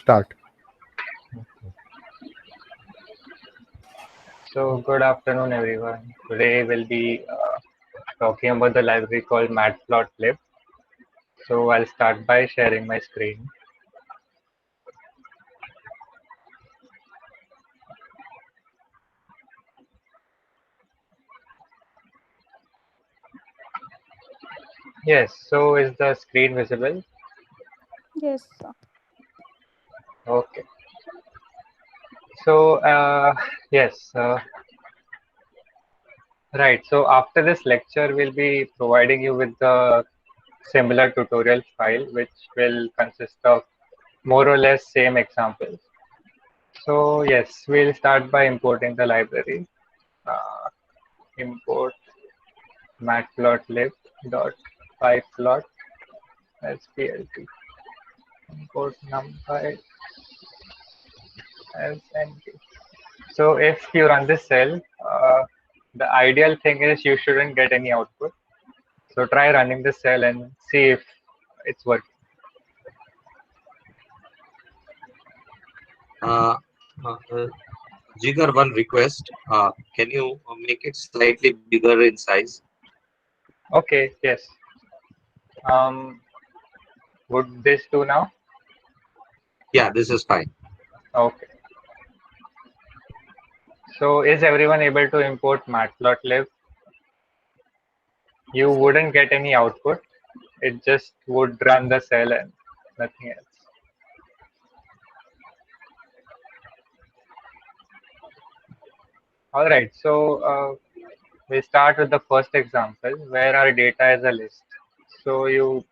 Start. So, good afternoon, everyone. Today we'll be talking about the library called Matplotlib. So, I'll start by sharing my screen. Yes, so is the screen visible? Yes, sir. Okay. So, yes, right. So, after this lecture, we'll be providing you with the similar tutorial file, which will consist of more or less same examples. So, yes, we'll start by importing the library. Import matplotlib.pyplot as PLT. Import numpy as NP. So if you run this cell, the ideal thing is you shouldn't get any output. So try running this cell and see if it's working. Uh, uh, Jigar, one request. Can you make it slightly bigger in size? Okay, yes. Would this do now? Yeah, this is fine. Okay. So is everyone able to import matplotlib? You wouldn't get any output. It just would run the cell and nothing else. All right, so we start with the first example where our data is a list. So you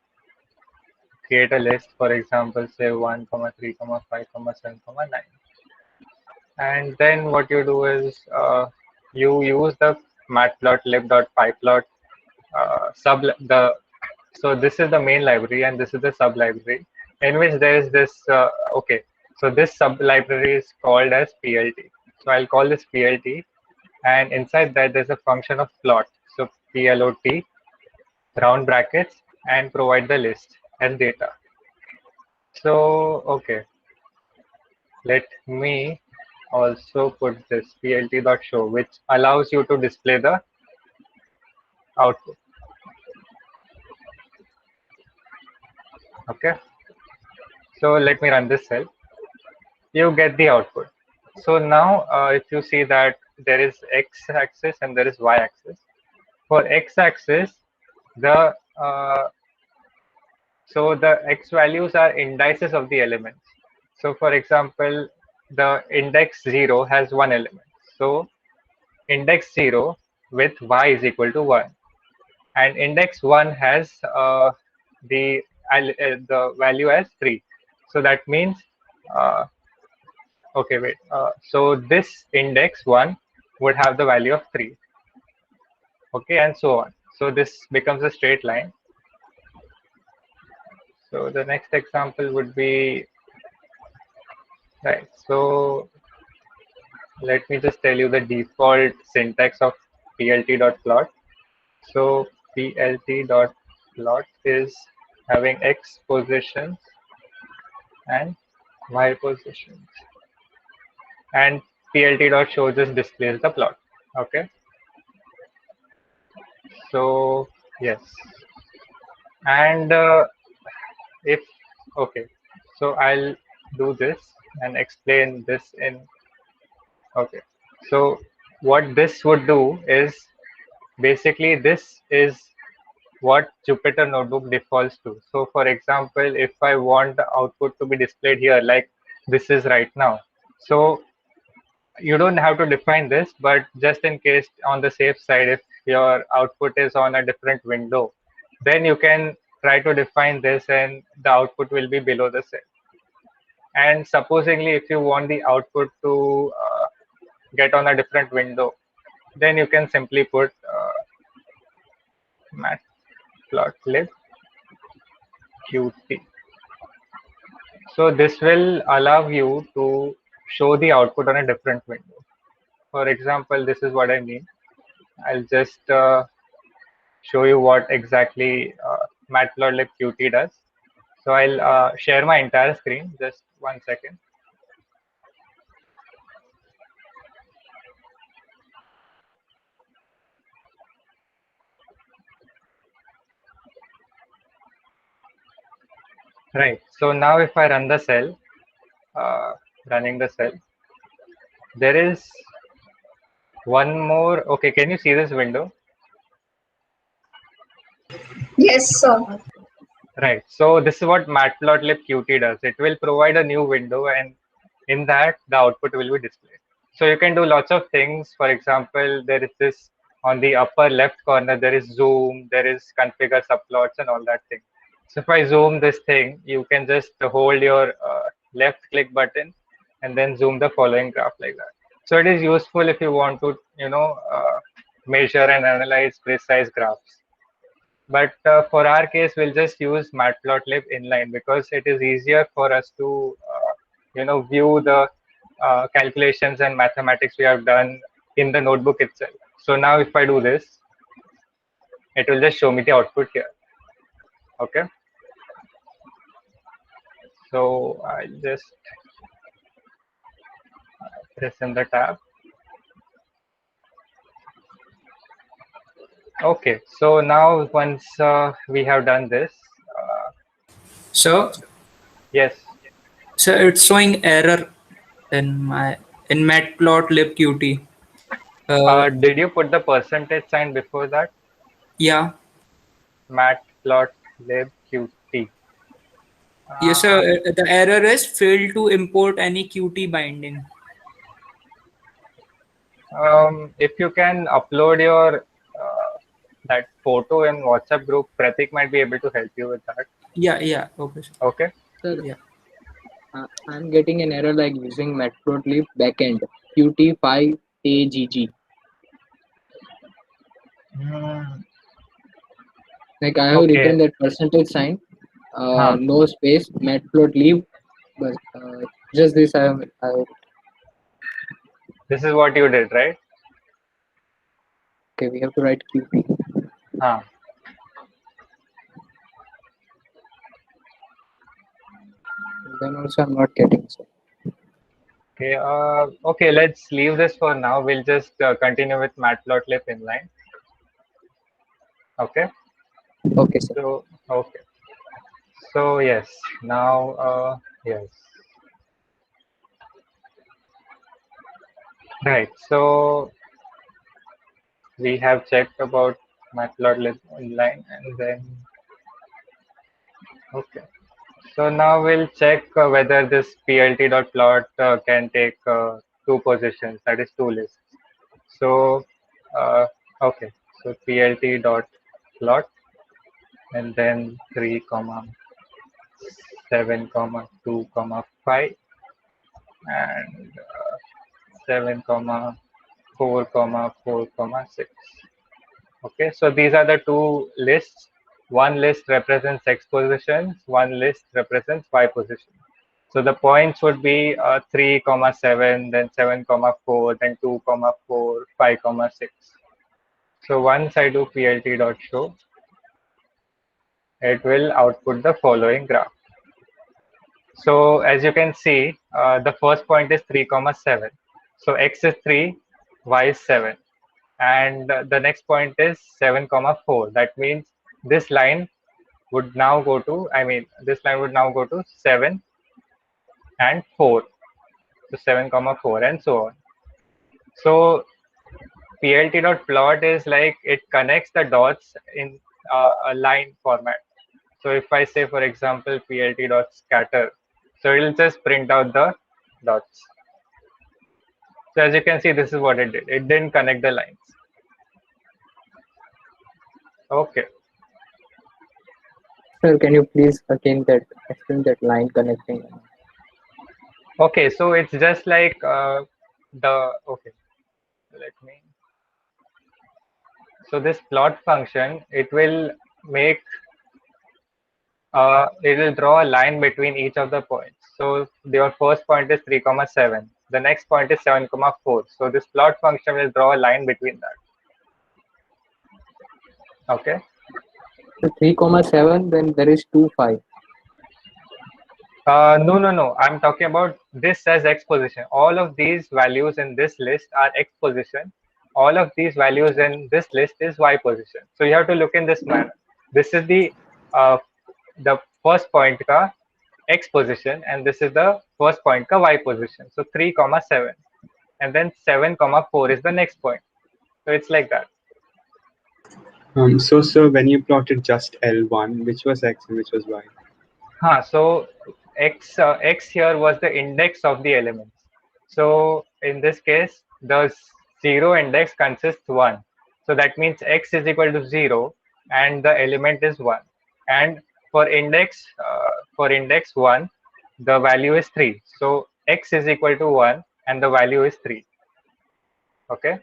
create a list, for example, say 1, 3, 5, 7, 9. And then what you do is you use the matplotlib.pyplot so this is the main library and this is the sub library in which there is this okay, so this sub library is called as PLT. So I'll call this PLT, and inside that there's a function of plot. So plot round brackets and provide the list as data. So okay, let me also put this plt.show, which allows you to display the output. Okay, so let me run this cell. You get the output. So now if you see that there is x-axis and there is y-axis. For x-axis, the so the x values are indices of the elements. So for example, the index 0 has one element. So index 0 with y is equal to 1. And index 1 has the value as 3. So that means, okay, wait. So this index 1 would have the value of 3. Okay, and so on. So this becomes a straight line. So the next example would be, right, so let me just tell you the default syntax of plt.plot. So plt.plot is having x positions and y positions, and plt.show just displays the plot. Okay, so yes, and if okay, so I'll do this and explain this in, okay, so what this would do is basically this is what Jupyter Notebook defaults to. So for example, if I want the output to be displayed here like this is right now, so you don't have to define this, but just in case, on the safe side, if your output is on a different window, then you can try to define this and the output will be below the cell. And supposingly if you want the output to get on a different window, then you can simply put matplotlib qt. So this will allow you to show the output on a different window. For example, this is what I mean. I'll just show you what exactly matplotlib qt does. So I'll share my entire screen. Just 1 second. Right. So now if I run the cell, running the cell, there is one more. Okay, can you see this window? Yes, sir. Right. So this is what Matplotlib Qt does. It will provide a new window, and in that the output will be displayed. So you can do lots of things. For example, there is this on the upper left corner. There is zoom. There is configure subplots and all that thing. So if I zoom this thing, you can just hold your left click button and then zoom the following graph like that. So it is useful if you want to, measure and analyze precise graphs. But for our case, we'll just use Matplotlib inline because it is easier for us to, view the calculations and mathematics we have done in the notebook itself. So now if I do this, it will just show me the output here. Okay. So I'll just press in the tab. Okay. So now once we have done this, So yes. it's showing error in Matplotlib Qt. Did you put the percentage sign before that? Yeah. Matplotlib Qt. Yes, sir. The error is failed to import any Qt binding. If you can upload your that photo in WhatsApp group, Pratik might be able to help you with that. Yeah. Okay, sir. Okay. Sir, Yeah. I'm getting an error like using Matplotlib backend Qt5AGG. Like I have Okay. written that percentage sign, Huh. no space, Matplotlib, but just this I This is what you did, right? okay, we have to write Qt. Huh. Then also I'm not getting so. Okay. Okay. Let's leave this for now. We'll just continue with Matplotlib inline. Okay. Okay, sir. So okay. So yes. Now yes. Right. So we have checked about Matplotlib inline, and then okay. So now we'll check whether this plt.plot can take two positions, that is two lists. So okay, so plt.plot and then 3 comma 7 comma 2 comma 5 and 7 comma 4 comma 4 comma 6. Okay, so these are the two lists. One list represents x positions, one list represents y positions. So the points would be 3 comma 7, then 7 comma 4, then 2 comma 4, 5 comma 6. So once I do plt.show, it will output the following graph. So as you can see, the first point is 3 comma 7. So x is 3, y is 7. And the next point is 7 comma 4. That means this line would now go to, this line would now go to 7 and 4. So 7 comma 4 and so on. So plt.plot is like it connects the dots in a line format. So if I say, for example, plt.scatter, so it will just print out the dots. So as you can see, this is what it did. It didn't connect the lines. Okay. Sir, can you please again explain that line connecting? Okay, so it's just like okay, let me. So this plot function, it will make, it will draw a line between each of the points. So your first point is 3 comma 7. The next point is 7 comma 4. So this plot function will draw a line between that. Okay. So 3 comma 7, then there is 2 5. No. I'm talking about this as x position. All of these values in this list are x position. All of these values in this list is y position. So you have to look in this manner. This is uh, the first point ka x position, and this is the first point ka y position. So 3, 7, and then 7, 4 is the next point. So it's like that. So, sir, when you plotted just L1, which was x and which was y? So x here was the index of the elements. So in this case, the 0 index consists 1. So that means x is equal to 0 and the element is 1. And for index 1, the value is 3. So x is equal to 1 and the value is 3. Okay.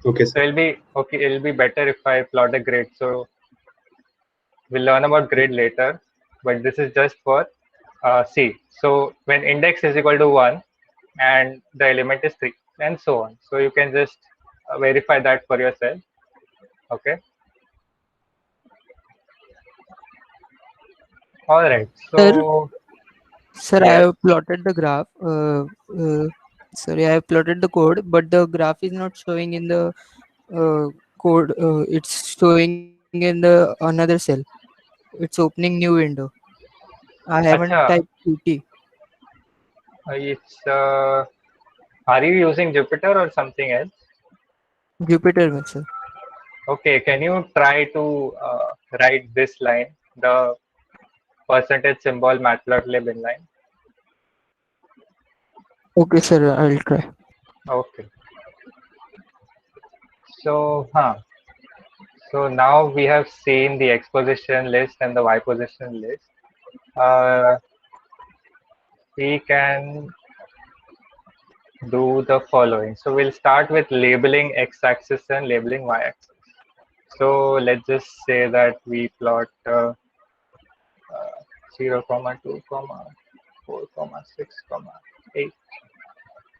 Okay, So sir. it'll be better if I plot a grid. So we'll learn about grid later, but this is just for C. So when index is equal to 1 and the element is 3 and so on. So you can just verify that for yourself. Okay. All right. So Sir, I yes. have plotted the graph. Sorry, I have plotted the code, but the graph is not showing in the code. It's showing in the another cell. It's opening new window. I haven't Acha, typed QT. it's are you using Jupyter or something else? Jupyter, sir. Okay, can you try to write this line, the percentage symbol Matplotlib inline? Okay, sir, I'll try. Okay. So, so now we have seen the x position list and the y position list. We can do the following. So we'll start with labeling x-axis and labeling y-axis. So let's just say that we plot 0, 2, 4, 6, 8.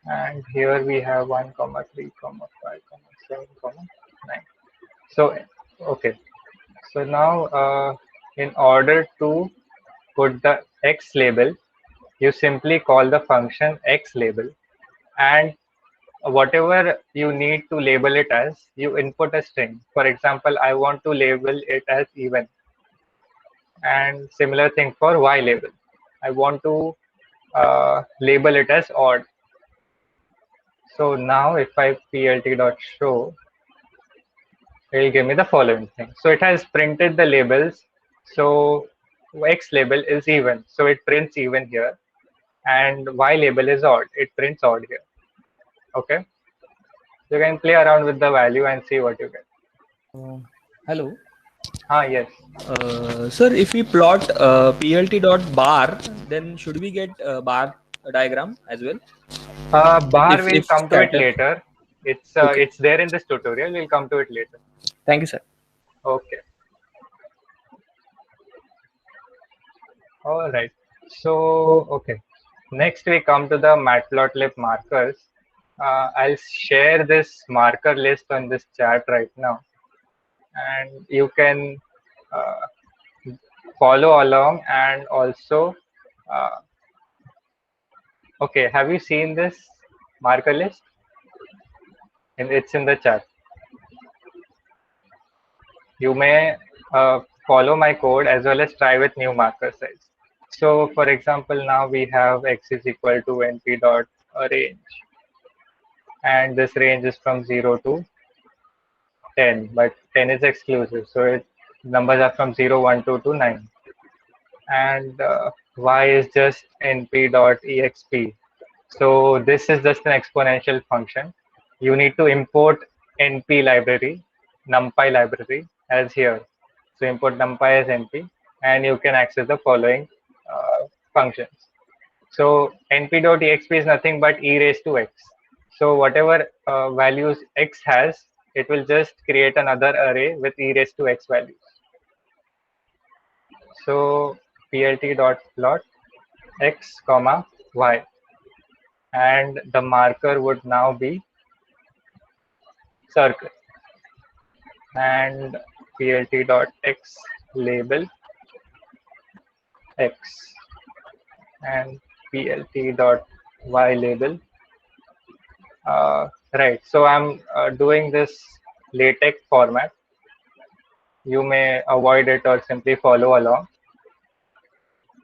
And here we have 1, 3, 5, 7, 9. So, okay. So now in order to put the x label, you simply call the function x label, and whatever you need to label it as, you input a string. For example, I want to label it as even, and similar thing for y label. I want to label it as odd. So now if I plt.show, it will give me the following thing. So it has printed the labels. So x label is even, so it prints even here, and y label is odd, it prints odd here. Okay, you can play around with the value and see what you get. Hello. Yes. Sir, if we plot plt dot bar, then should we get bar diagram as well? Bar will if come to it scatter. later. It's Okay. it's there in this tutorial. We'll come to it later. Thank you, sir. Okay. All right. So okay. Next we come to the Matplotlib markers. I'll share this marker list on this chat right now, and you can uh, follow along. And also, uh, okay, have you seen this marker list? And it's in the chat. You may follow my code as well as try with new marker size. So for example, now we have x is equal to np dot a range, and this range is from 0 to 10, but 10 is exclusive, so numbers are from 0, 1, 2 to 9. And y is just np dot exp. So this is just an exponential function. You need to import np library, numpy library as here. So import numpy as np, and you can access the following functions. So np.exp is nothing but e raised to x. So whatever values x has, it will just create another array with e raised to x values. So plt.plot x comma y, and the marker would now be circle, and plt.x label x, and plt dot y label. Right, so I'm doing this LaTeX format. You may avoid it or simply follow along.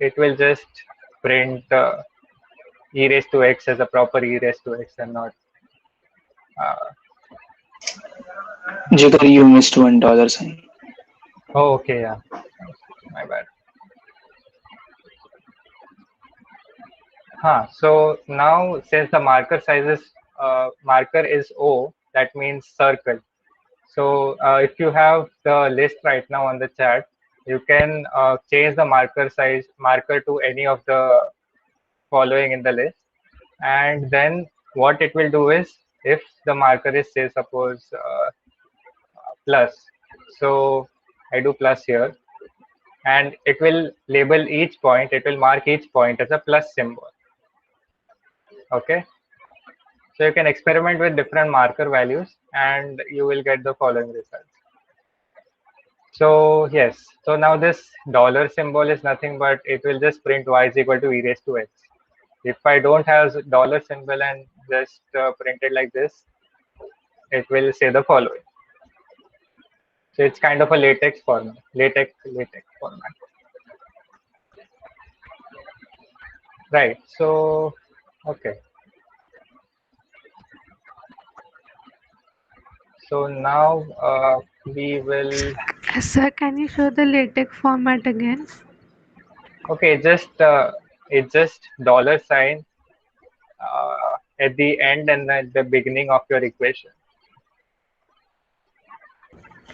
It will just print e raised to x as a proper e raised to x and not. Jigar, you missed $1 sign. Oh, okay, yeah, my bad. So now since the marker is O, that means circle. So if you have the list right now on the chat, you can change the marker to any of the following in the list, and then what it will do is, if the marker is, say, suppose plus, so I do plus here, and it will label each point, it will mark each point as a plus symbol. Okay, so you can experiment with different marker values and you will get the following results. So yes, so now this dollar symbol is nothing but it will just print y is equal to e raised to x. If I don't have dollar symbol and just print it like this, it will say the following. So it's kind of a LaTeX format, LaTeX format. Right, so okay. So now we will. Sir, can you show the LaTeX format again? Okay, it's just $sign at the end and at the beginning of your equation.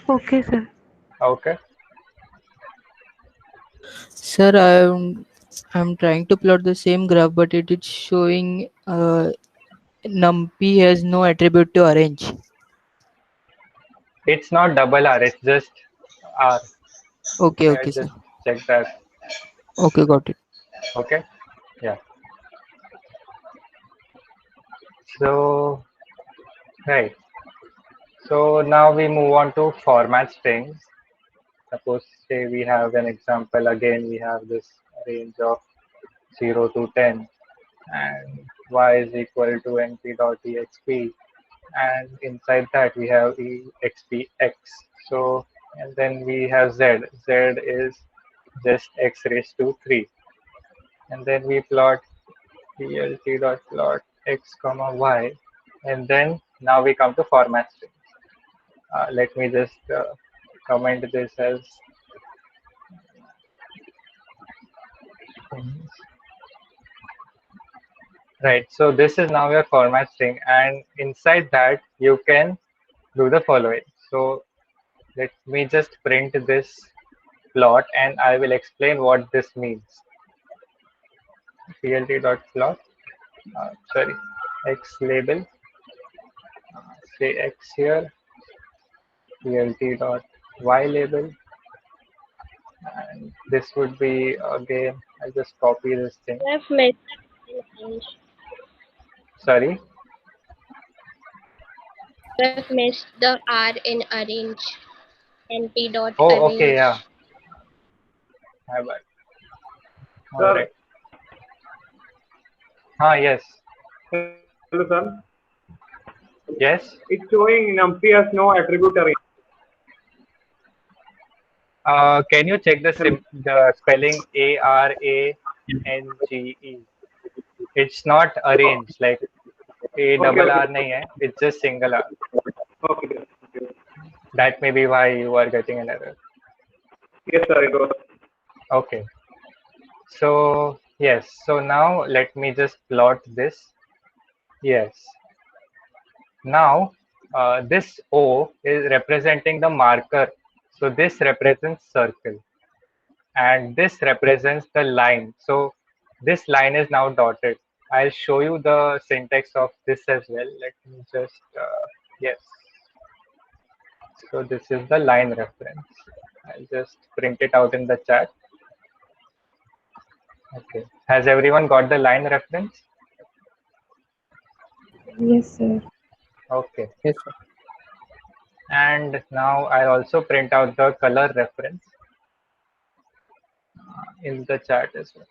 Okay, sir. Okay. Sir, I'm trying to plot the same graph, but it is showing numpy has no attribute to arrange. It's not double R, it's just R. Okay, I okay, sir. just check that. Okay, got it. Okay. Yeah. So, right. So now we move on to format strings. Suppose, say, we have an example. Again, we have this range of 0 to 10, and y is equal to np.exp, and inside that we have expx. So, and then we have z. Z is just x raised to 3, and then we plot plt.plot x comma y, and then now we come to format strings. Let me just comment this as right. So this is now your format string, and inside that you can do the following. So let me just print this plot and I will explain what this means. plt.plot, sorry, x label, say x here, plt.y label, and this would be, again, I'll just copy this thing. I've missed in arrange. Sorry. I've missed the R in arrange. NP dot Oh, arrange. okay, yeah. My bad. All right. Yes. Hello, sir. Yes. It's showing numpy has no attribute arrange. Can you check the spelling ARANGE? It's not arrange, like A double R nahi hai. It's just single R. Okay. That may be why you are getting an error. Yes, sir. It was. Okay. So yes. So now let me just plot this. Yes. Now this O is representing the marker. So this represents circle, and this represents the line. So this line is now dotted. I'll show you the syntax of this as well. Let me just, yes. So this is the line reference. I'll just print it out in the chat. Okay. Has everyone got the line reference? Yes, sir. Okay. Yes, sir. And now I'll also print out the color reference in the chat as well.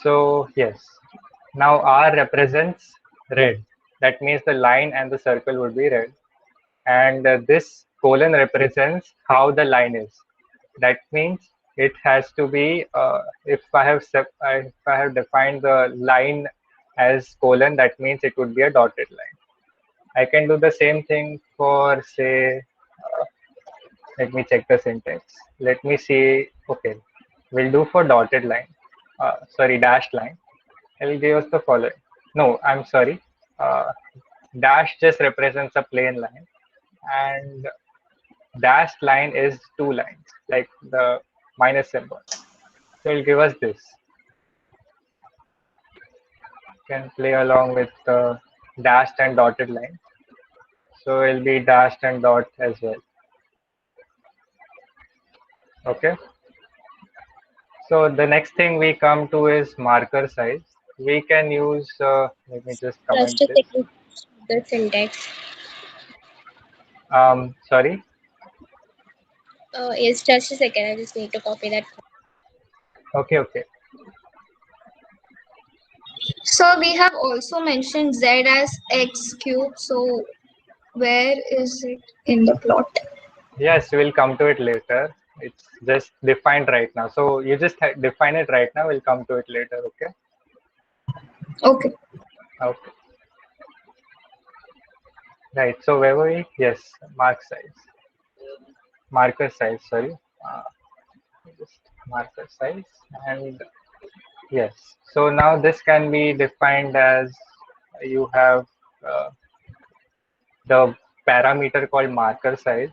So yes, now R represents red. That means the line and the circle would be red. And this colon represents how the line is. That means it has to be, if I have defined the line as colon, that means it would be a dotted line. I can do the same thing for, say, let me check the syntax. Let me see. Okay, we'll do for dotted line. Sorry, dashed line. It will give us the following. No, I'm sorry. Dash just represents a plain line, and dashed line is two lines, like the minus symbol. So it'll give us this. You can play along with the dashed and dotted line. So it'll be dashed and dot as well. Okay. So the next thing we come to is marker size. We can use, let me just comment Just a this. second. The syntax. Sorry. Yes, just a second. I just need to copy that. Okay, okay. So we have also mentioned z as x cube. So where is it in the plot? Yes, we'll come to it later. It's just defined right now. So you just define it right now. We'll come to it later. Okay. Okay. Okay. Right. So where were we? Yes, marker size. Sorry. Just marker size, and yes. So now this can be defined as you have the parameter called marker size.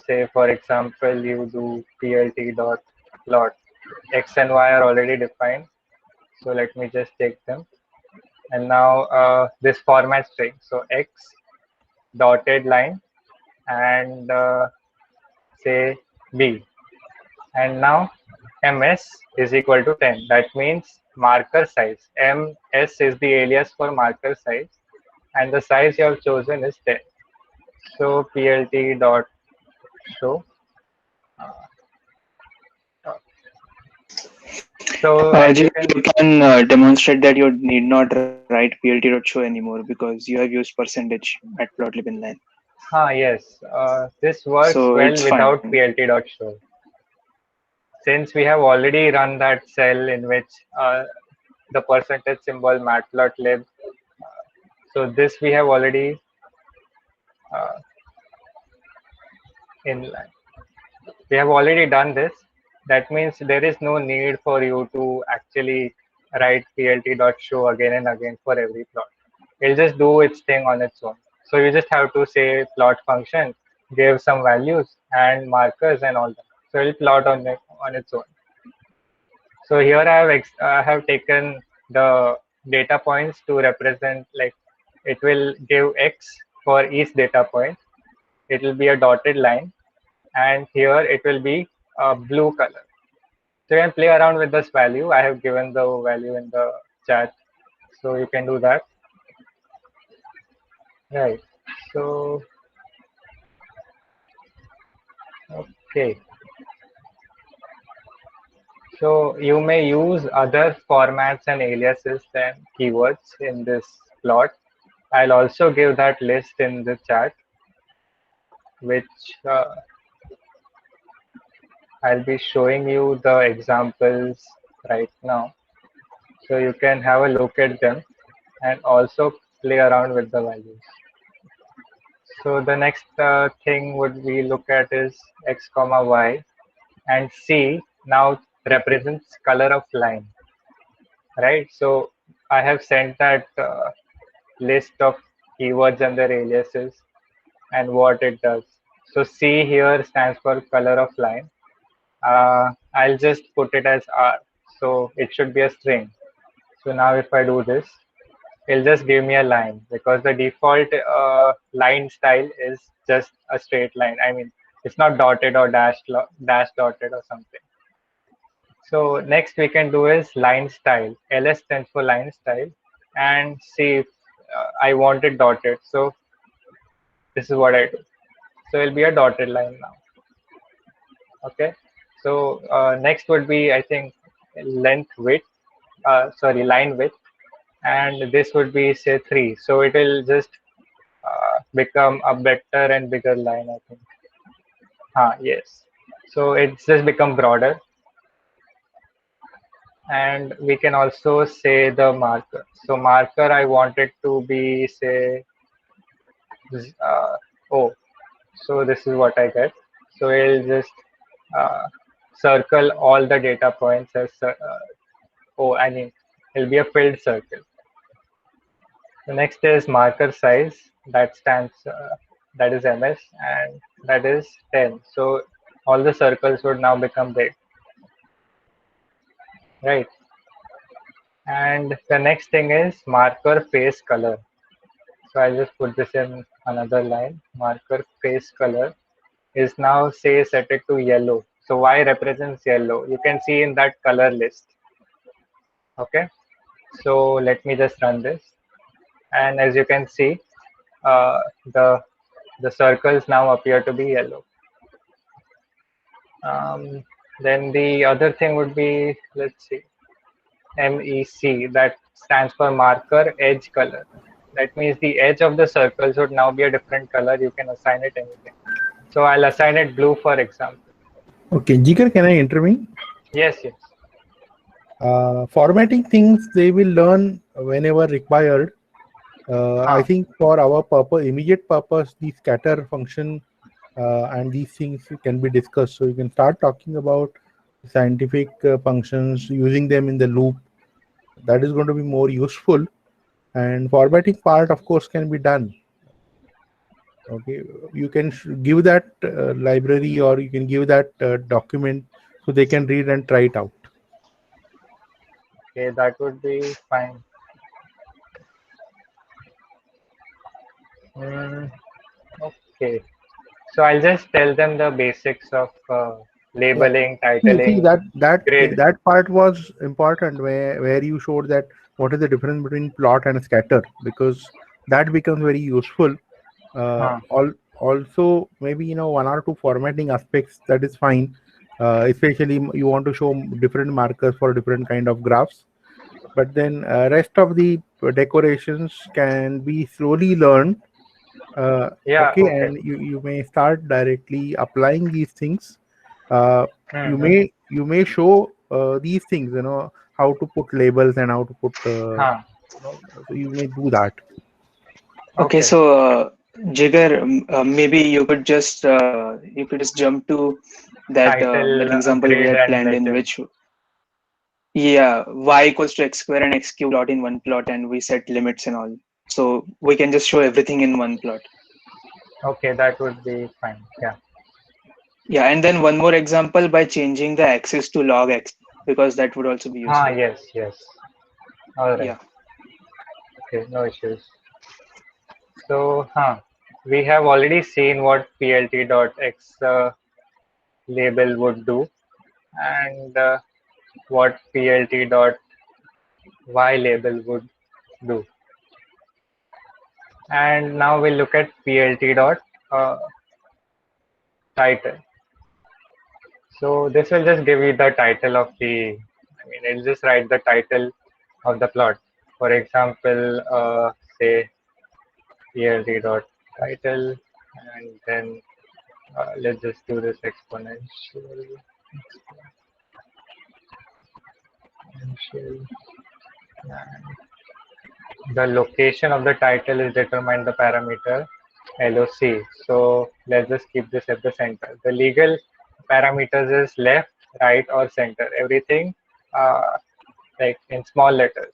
Say for example, you do plt dot plot. X and Y are already defined. So let me just take them. And now this format string. So X dotted line and say B. And now ms is equal to 10. That means marker size. Ms is the alias for marker size, and the size you have chosen is 10. So plt dot show. So as you You can demonstrate that you need not write plt.show anymore because you have used percentage matplotlib inline. yes, this works So well it's without fine. plt.show. Since we have already run that cell in which the percentage symbol matplotlib, so this we have already uh, inline. We have already done this. That means there is no need for you to actually write plt.show again and again for every plot. It'll just do its thing on its own. So you just have to say plot function, give some values and markers and all that. So it'll plot on its own. So here I have taken the data points to represent, like, it will give x for each data point. It will be a dotted line, and here it will be a blue color. So you can play around with this value. I have given the value in the chat, so you can do that. Right. So okay. So you may use other formats and aliases than keywords in this plot. I'll also give that list in the chat, which I'll be showing you the examples right now. So you can have a look at them and also play around with the values. So the next thing would we look at is x comma y, and C now represents color of line, right? So I have sent that list of keywords and their aliases and what it does. So C here stands for color of line. I'll just put it as R. So it should be a string. So now if I do this, it'll just give me a line because the default line style is just a straight line. I mean, it's not dotted or dash dotted or something. So next we can do is line style. LS stands for line style, and see if I want it dotted. So this is what I do. So it'll be a dotted line now. Okay. So next would be, I think, length width. sorry, line width, and this would be say 3. So it will just become a better and bigger line, I think. Yes. So it's just become broader. And we can also say the marker. So marker, I want it to be say O. So this is what I get. So it'll just uh, circle all the data points as I mean it'll be a filled circle. The next is marker size. That stands that is ms, and that is 10. So all the circles would now become big, right? And the next thing is marker face color. So I'll just put this in another line. Marker face color is now say set it to yellow. So Y represents yellow. You can see in that color list. Okay. So let me just run this. And as you can see, uh, the circles now appear to be yellow. Then the other thing would be, let's see, MEC, that stands for marker edge color. That means the edge of the circles would now be a different color. You can assign it anything. So I'll assign it blue, for example. Okay, Jigar, can I intervene? Yes, yes. Formatting things they will learn whenever required. I think for our purpose, immediate purpose, the scatter function and these things can be discussed. So you can start talking about scientific functions, using them in the loop. That is going to be more useful. And formatting part, of course, can be done. Okay, you can give that library, or you can give that document so they can read and try it out. Okay, that would be fine. Okay, so I'll just tell them the basics of labeling, titling, grid. that part was important, where you showed that what is the difference between plot and scatter, because that becomes very useful. Also, maybe one or two formatting aspects, that is fine. Especially you want to show different markers for different kind of graphs, but then rest of the decorations can be slowly learned. Okay, and you may start directly applying these things. You may show these things, how to put labels and how to put so you may do that. Okay, so Jigar, maybe you could just jump to that example we grid had and planned, in legend. which y equals to x square and x cube plot in one plot, and we set limits and all. So we can just show everything in one plot. Okay, that would be fine. Yeah. Yeah, and then one more example by changing the axis to log x, because that would also be useful. Yes, yes. All right. Yeah. Okay, no issues. So, we have already seen what plt.x label would do, and what plt.y label would do. And now we'll look at plt.title. So this will just give you the title of it'll just write the title of the plot. For example, say plt.title, and then let's just do this exponential. And the location of the title is determined the parameter LOC. So let's just keep this at the center. The legal parameters is left, right, or center. Everything like in small letters.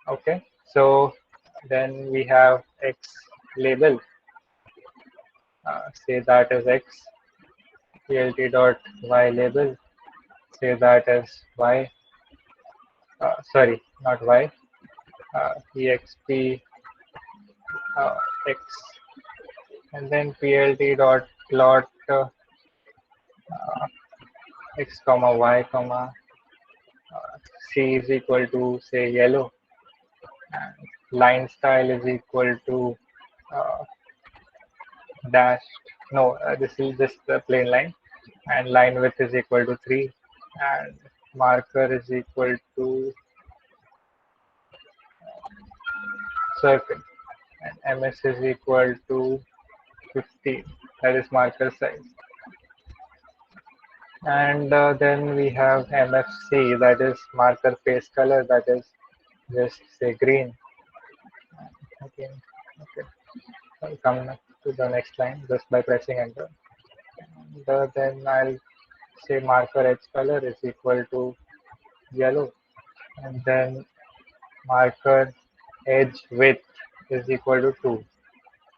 Okay. So then we have X label. Say that as X. plt.y label. Say that as Y. Sorry, not Y. exp X. And then plt.plot x comma y comma c is equal to say yellow, and line style is equal to dash. No, this is just a plain line, and line width is equal to 3, and marker is equal to circle, and ms is equal to 15. That is marker size. And then we have MFC, that is marker face color, that is just say green. Okay, okay. I'll come to the next line just by pressing enter. And then I'll say marker edge color is equal to yellow, and then marker edge width is equal to 2.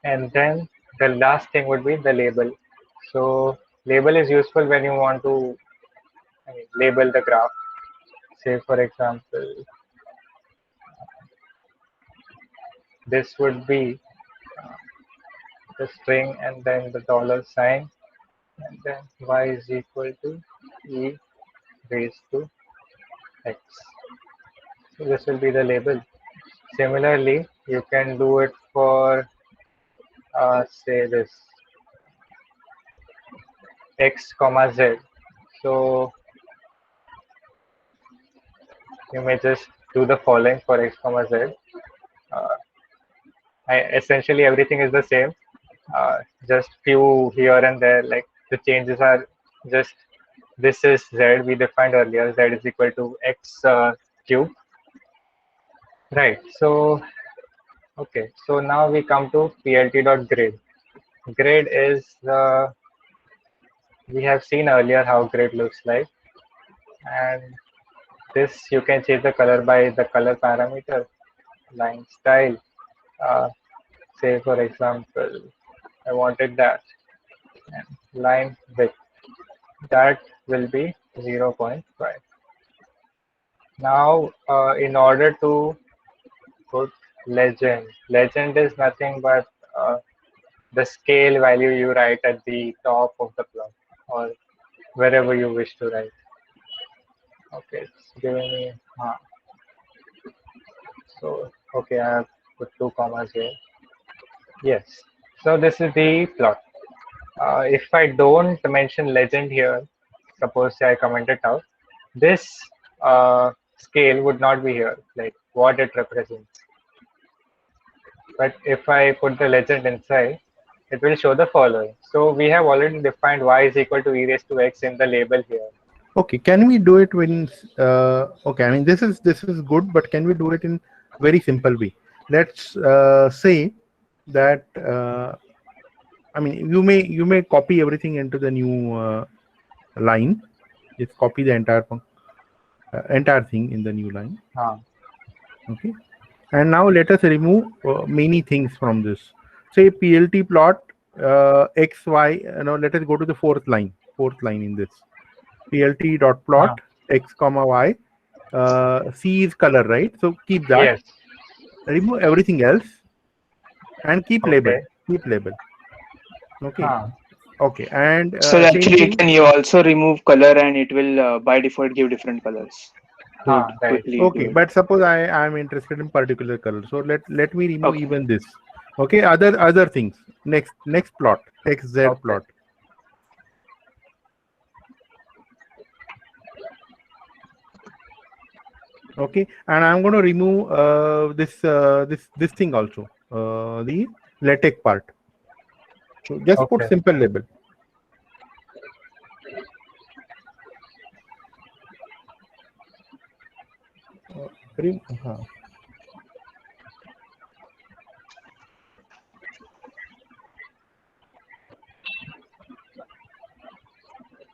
And then the last thing would be the label. So label is useful when you want to label the graph. Say for example, this would be the string and then the $sign, and then y is equal to e raised to x. So this will be the label. Similarly, you can do it for say this x comma z. So you may just do the following for x comma z. Essentially everything is the same, just few here and there, like the changes are just this is z we defined earlier, z is equal to x cube, right? So okay, so now we come to plt.grade. Grade is we have seen earlier how grid looks like, and this you can change the color by the color parameter, line style, say for example I wanted that, and line width, that will be 0.5. Now in order to put legend is nothing but the scale value you write at the top of the plot or wherever you wish to write. Okay, it's giving me so okay, I have put 2 commas here. Yes, so this is the plot. If I don't mention legend here, suppose I comment it out, this scale would not be here, like what it represents. But if I put the legend inside, it will show the following. So we have already defined y is equal to e raised to x in the label here. Okay, can we do it when okay, I mean this is good, but can we do it in very simple way? Let's say that I mean you may copy everything into the new line. Just copy the entire thing in the new line. Okay, and now let us remove many things from this. Say PLT plot x y. Now let us go to the fourth line in this. PLT dot plot x comma y. C is color, right? So keep that. Yes. Remove everything else and keep label. Keep label. Okay. Okay. And so actually you also remove color and it will by default give different colors. Okay, but suppose I am interested in particular color, so let me remove even this. Okay, other things. Next plot, xz plot. Okay, and I'm going to remove this thing also, the LaTeX part. So just put simple label.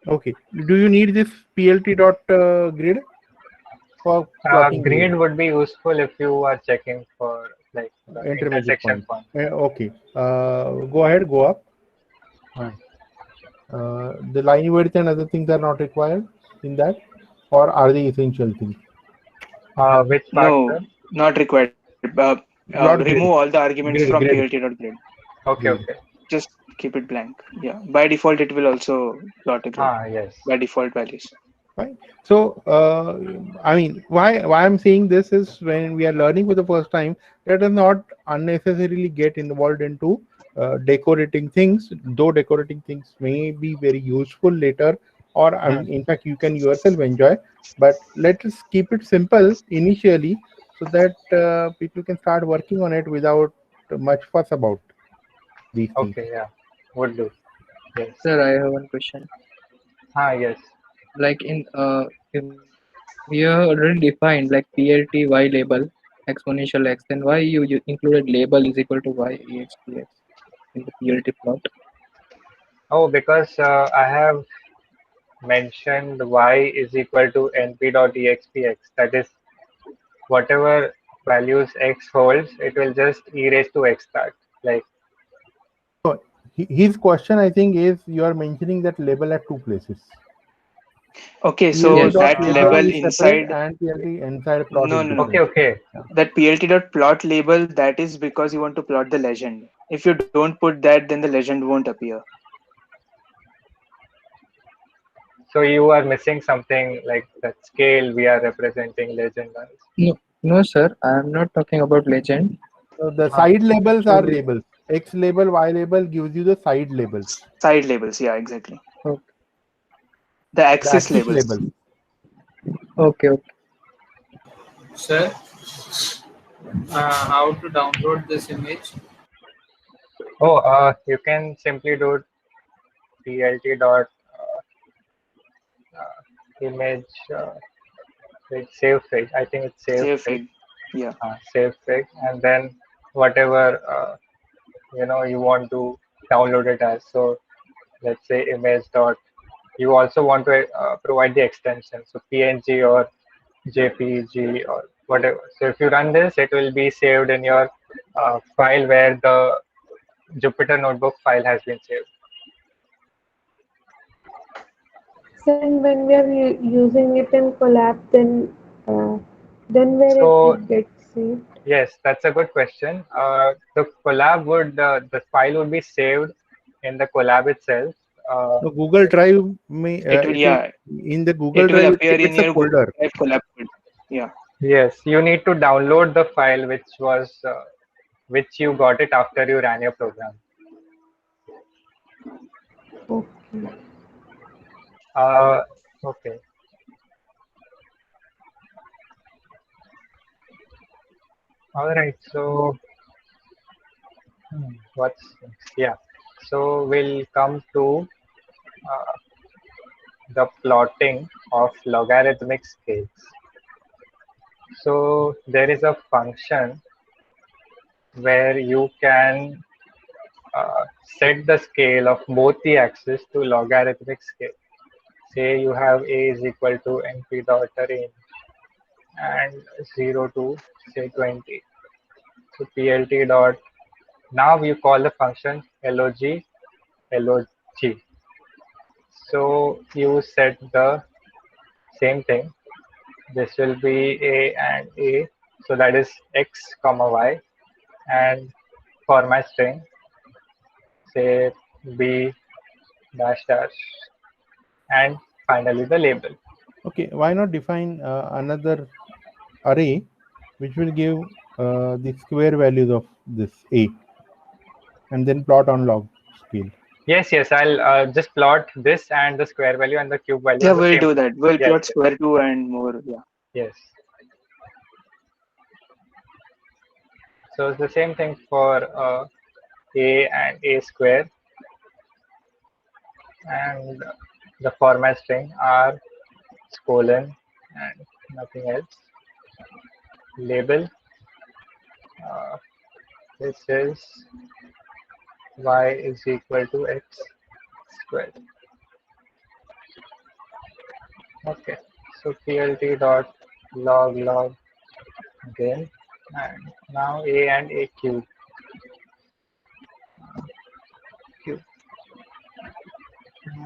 Okay. Do you need this PLT dot grid for plotting? Grid would be useful if you are checking for like the intersection point. Okay. Go ahead. Go up. The line width and other things are not required in that, or are they essential things? Which part? No, not required. Remove all the arguments from plt.grid. Okay. Just keep it blank. Yeah. By default, it will also plot a grid. Yes. By default values. Right. So, I mean, why I'm saying this is when we are learning for the first time, let us not unnecessarily get involved into decorating things. Though decorating things may be very useful later or in fact you can yourself enjoy. But let us keep it simple initially, so that people can start working on it without much fuss about these things. Okay, yeah, would do. Yes. Sir, I have one question. Yes. Like if we have already defined like PLT y label exponential x, then why you included label is equal to y exp x in the PLT plot? Oh, because I have mentioned y is equal to np dot expx. That is, whatever values x holds, it will just e raised to x that. Like, So his question, I think, is you are mentioning that label at two places. Okay, so PLT dot that label label is separate inside, and PLT inside plot no, is no, no. different. okay. That PLT dot plot label, that is because you want to plot the legend. If you don't put that, then the legend won't appear. So you are missing something like that scale we are representing legend as. No, sir, I am not talking about legend. So the side labels are Actually, labels. X label, Y label gives you the side labels. Side labels, yeah, exactly. okay, The The axis axis labels. label. okay. Sir, how to download this image? Oh, you can simply do plt dot image save fig. I think it's save Save fig. fig. Yeah. Save fig, and then whatever you want to download it as. So let's say image dot. You also want to provide the extension, so PNG or JPG or whatever. So if you run this, it will be saved in your file where the Jupyter Notebook file has been saved. So and when we are using it in collab, then where So it gets saved? yes, that's a good question. The collab the file would be saved in the collab itself. So Google Drive may it will, Yeah, in the Google it will Drive it appear in creates a your Google folder. Drive collab. Yeah. Yes, you need to download the file which you got it after you ran your program. Okay. Okay. All right. So what's next? Yeah. So we'll come to uh, the plotting of logarithmic scales. So there is a function where you can set the scale of both the axes to logarithmic scale. Say you have a is equal to np dot range and 0 to say 20. So plt dot, now you call the function log log. So you set the same thing. This will be a and a, so that is x comma y, and for my string say b dash dash, and finally the label. Okay, why not define another array which will give the square values of this a, and then plot on log scale. Yes, I'll just plot this and the square value and the cube value Yeah, on the we'll same. do that. We'll Yes, plot square 2 and more. Yeah. yes. So it's the same thing for a and a square, and the format string are colon and nothing else. Label, this is y is equal to x squared. Okay, so plt dot log again, and now a and a cube.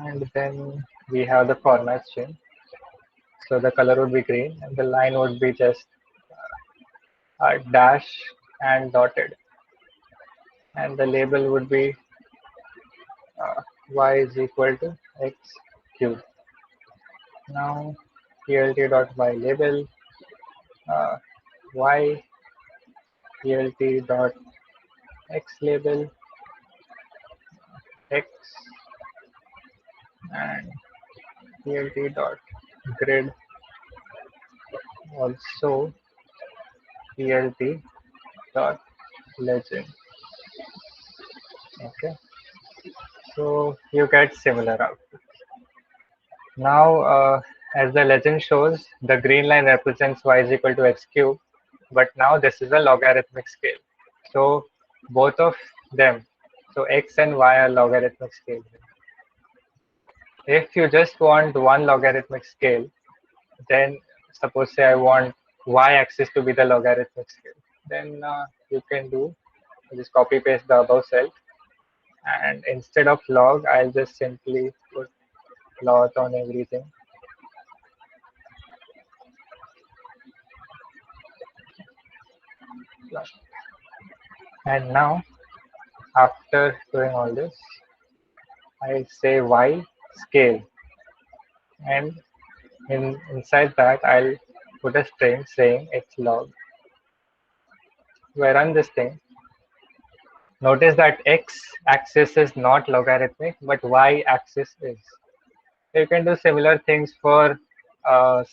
And then we have the format string. So the color would be green, and the line would be just dash and dotted, and the label would be y is equal to x cube. Now plt dot y label y plt dot x label x, and plt dot grid also plt dot legend. Okay, so you get similar output. Now, as the legend shows, the green line represents y is equal to x cube, but now this is a logarithmic scale. So both of them, so x and y are logarithmic scale. If you just want one logarithmic scale, then suppose say I want y-axis to be the logarithmic scale, then you can do just copy paste the above cell, and instead of log, I'll just simply put plot on everything. And now, after doing all this, I say y scale, and inside that I'll put a string saying x log. So I run this thing. Notice that x-axis is not logarithmic, but y-axis is. So you can do similar things for,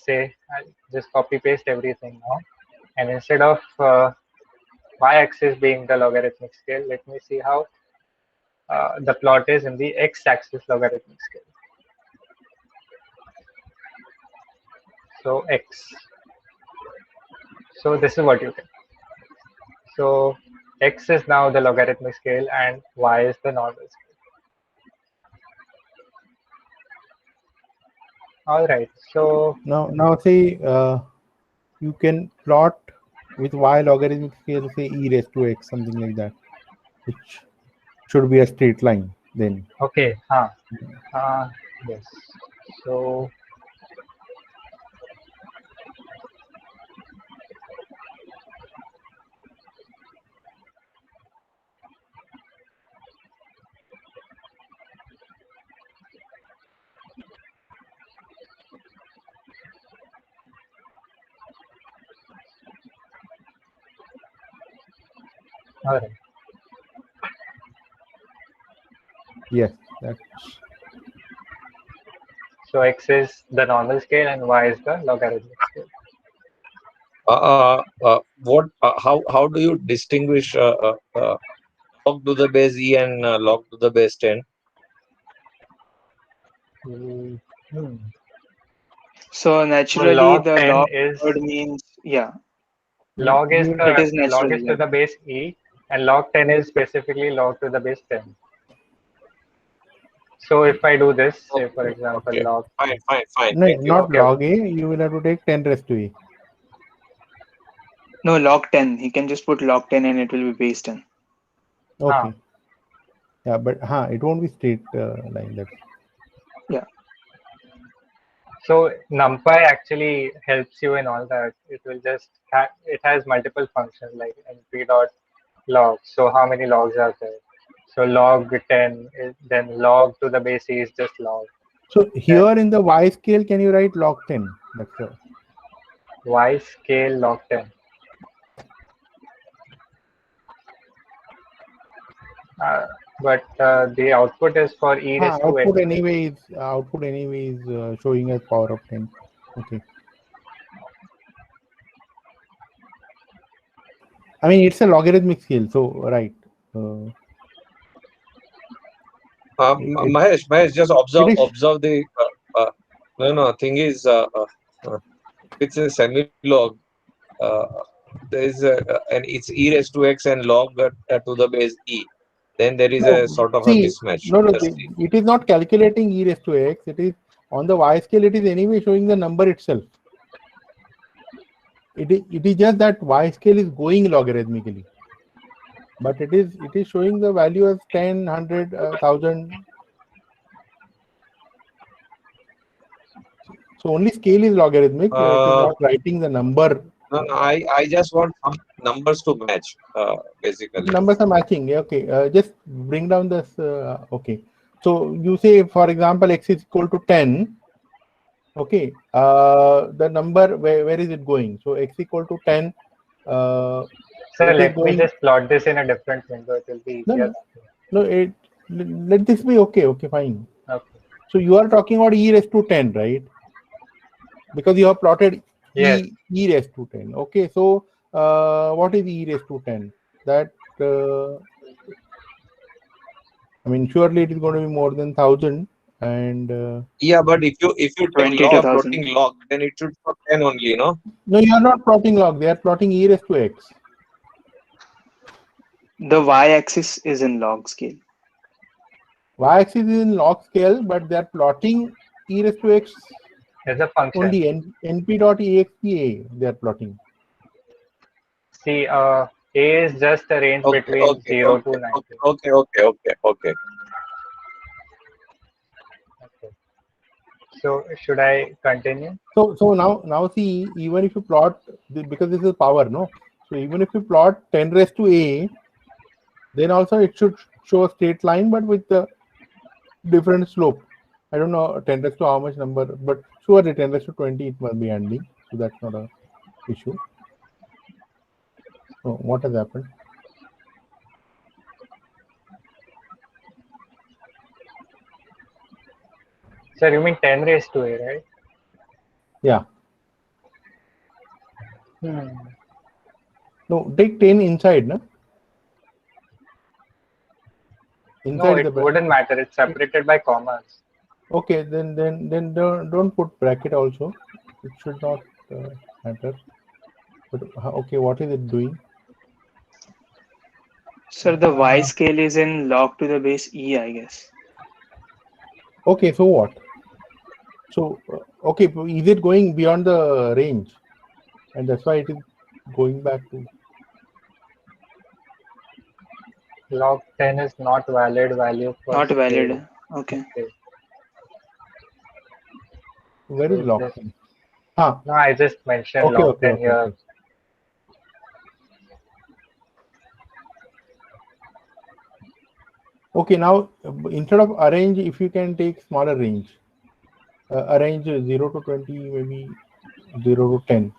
say, I'll just copy paste everything now, and instead of y-axis being the logarithmic scale, let me see how the plot is in the x-axis logarithmic scale. So x. So this is what you get. So x is now the logarithmic scale and y is the normal scale. All right. So now say you can plot with y logarithmic scale, say e raised to x, something like that, which should be a straight line then. Okay. Yes. So all right. Yes, that's So x is the normal scale and y is the logarithmic scale. How do you distinguish log to the base e and log to the base 10? So naturally, log the 10 log is word means log is it is log naturally is to like the base e, and log 10 is specifically log to the base 10. So if I do this, say for example, Okay. log Fine. no, Thank you. not Okay. log a. You will have to take 10 raised to a. no log 10. He can just put log 10 and it will be base 10. Okay. Yeah, but it won't be straight line. That's So NumPy actually helps you in all that. It will just it has multiple functions like np dot log. So how many logs are there? So log 10 is then log to the base e is just log. so here in the y scale, can you write log 10? That's Y scale log 10. But the output is for e raised to x. output anyway is showing as power of 10. Okay. I mean, it's a logarithmic scale, so right. Mahesh, just observe the thing is it's a semi-log. There is and it's e raised to x and log to the base e. Then there is a sort of a mismatch. It is not calculating e raised to x. It is on the y scale. It is anyway showing the number itself. It is just that y scale is going logarithmically, but it is showing the value as 10, 100, 1000. So only scale is logarithmic. It is not writing the number. No, I just want some numbers to match, basically. Numbers are matching. Yeah, okay. Just bring down this. Okay. So you say, for example, x is equal to 10. Okay. The number, where is it going? So x equal to 10. So let me just plot this in a different window. It will be easier. No, let this be okay. Okay, fine. Okay. So you are talking about e raised to 10, right? Because you have plotted Yes. e raised to 10. Okay, so what is e raised to 10? That I mean, surely it is going to be more than 1000. And Yeah, but if you take log 22,000. plotting log, then it should show 10 only, no? no, you are not plotting log. They are plotting e raised to x. The y-axis is in log scale. Y-axis is in log scale, but they are plotting e raised to x As a function. only np.expa they are plotting. See, A is just a range between 0 to 90. Okay. So should I continue? So now see, even if you plot, because this is power, no? So even if you plot 10 raised to a, then also it should show a straight line, but with the different slope. I don't know 10 raised to how much number, but surely 10 raised to 20 it must be handling. So that's not a issue. So what has happened? Sir, you mean 10 raised to a, right? Yeah. Hmm. No, take 10 inside, no? No, Inside it wouldn't matter. It's separated by commas. Okay, then don't put bracket also. It should not matter. But okay, what is it doing? Sir, the y scale is in log to the base e, I guess. Okay, so what? So okay, is it going beyond the range, and that's why it is going back to Log 10 is not valid value for Not valid. scale. Okay. Where is So log this- 10? Ah. No, I just mentioned Okay, log okay, 10 okay, here. okay. Okay, now instead of arrange, if you can take smaller range, arrange 0 to 20, maybe 0 to 10.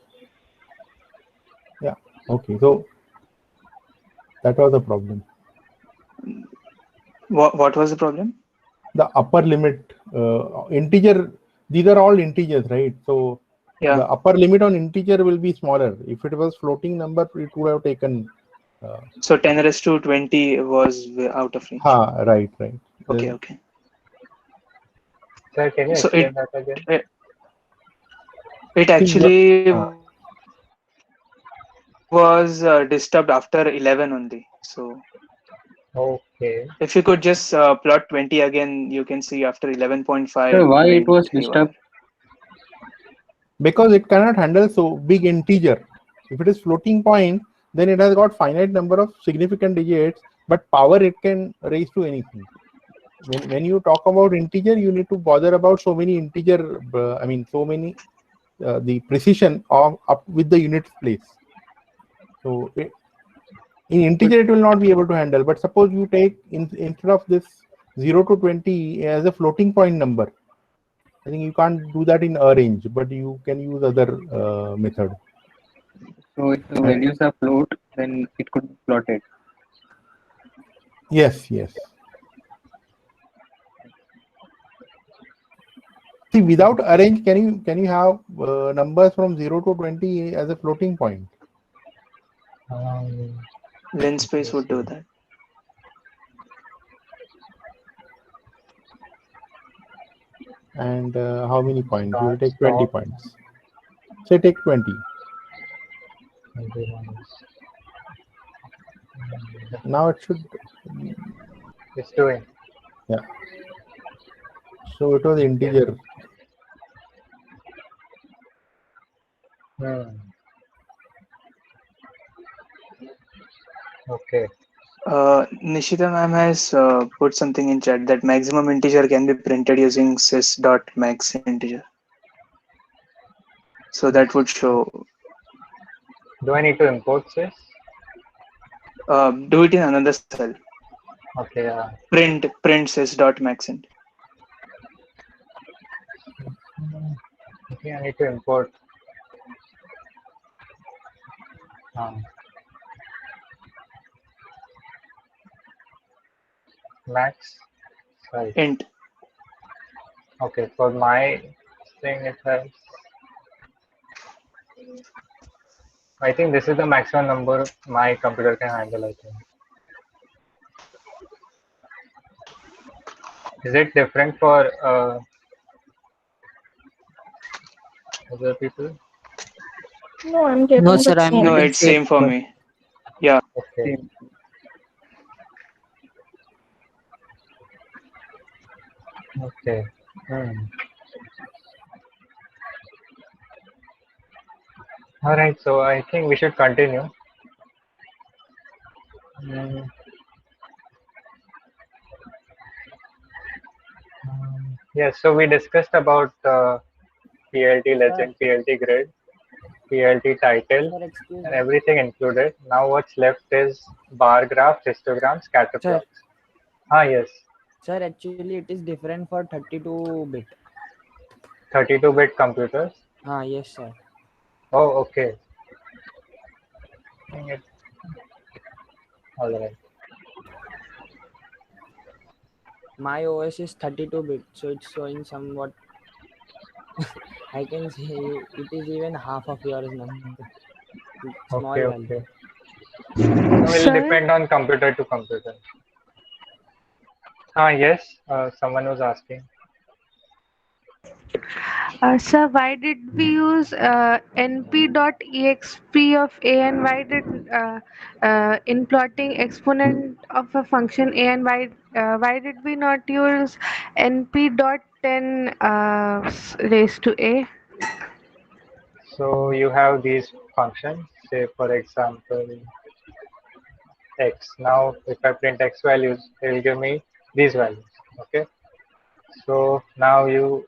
Yeah. Okay, so that was the problem. What was the problem? The upper limit integer. These are all integers, right? So Yeah. the upper limit on integer will be smaller. If it was floating number, it would have taken. So 10 raised to 20 was out of range. Right. Okay. Sir, can you So explain that again? It actually was disturbed after 11 only. So Okay. if you could just plot 20 again, you can see after 11.5. So why it went was haywire. disturbed? Because it cannot handle so big integer. If it is floating point, then it has got finite number of significant digits, but power it can raise to anything. When you talk about integer, you need to bother about so many integer. So many the precision of up with the units place. So in integer it will not be able to handle. But suppose you take instead of this 0 to 20 as a floating point number. I think you can't do that in a range, but you can use other method. So if the values are float, then it could be plotted. Yes. See, without arrange, can you have numbers from 0 to 20 as a floating point? Linspace would do that. And how many points? You will take 20 points. Say take 20. Now it should. It's doing. Yeah. So it was integer. Okay. Nishita ma'am has put something in chat that maximum integer can be printed using sys.max integer. So that would show. Do I need to import this? Do it in another cell. Okay. Print sys.maxint. Okay, I need to import. Max. Sorry. Int. Okay, for my thing it has. I think this is the maximum number my computer can handle. I think. Is it different for other people? No, I'm No, getting sir, the I'm No, same. getting it's same same for number. me. Yeah, Okay. same. Okay. Hmm. All right. So I think we should continue. Hmm. Yes. So we discussed about PLT Sir, legend, PLT grid, PLT title, sir, excuse and me. everything included. Now what's left is bar graph, histogram, scatter Sir, plots. Ah, yes. sir, actually it is different for 32 bit. 32-bit computers. Yes, sir. Oh, okay. All right. My OS is 32 bit, so it's showing somewhat. I can say it is even half of yours number. Small Okay, value. okay. Will Sir, depend on computer to computer. Ah, yes. Someone was asking. sir, why did we use np.exp of a, and why did in plotting exponent of a function a, and why did we not use np.10 raised to a? So you have these functions. Say, for example, x. Now, if I print x values, it will give me these values. Okay. So now you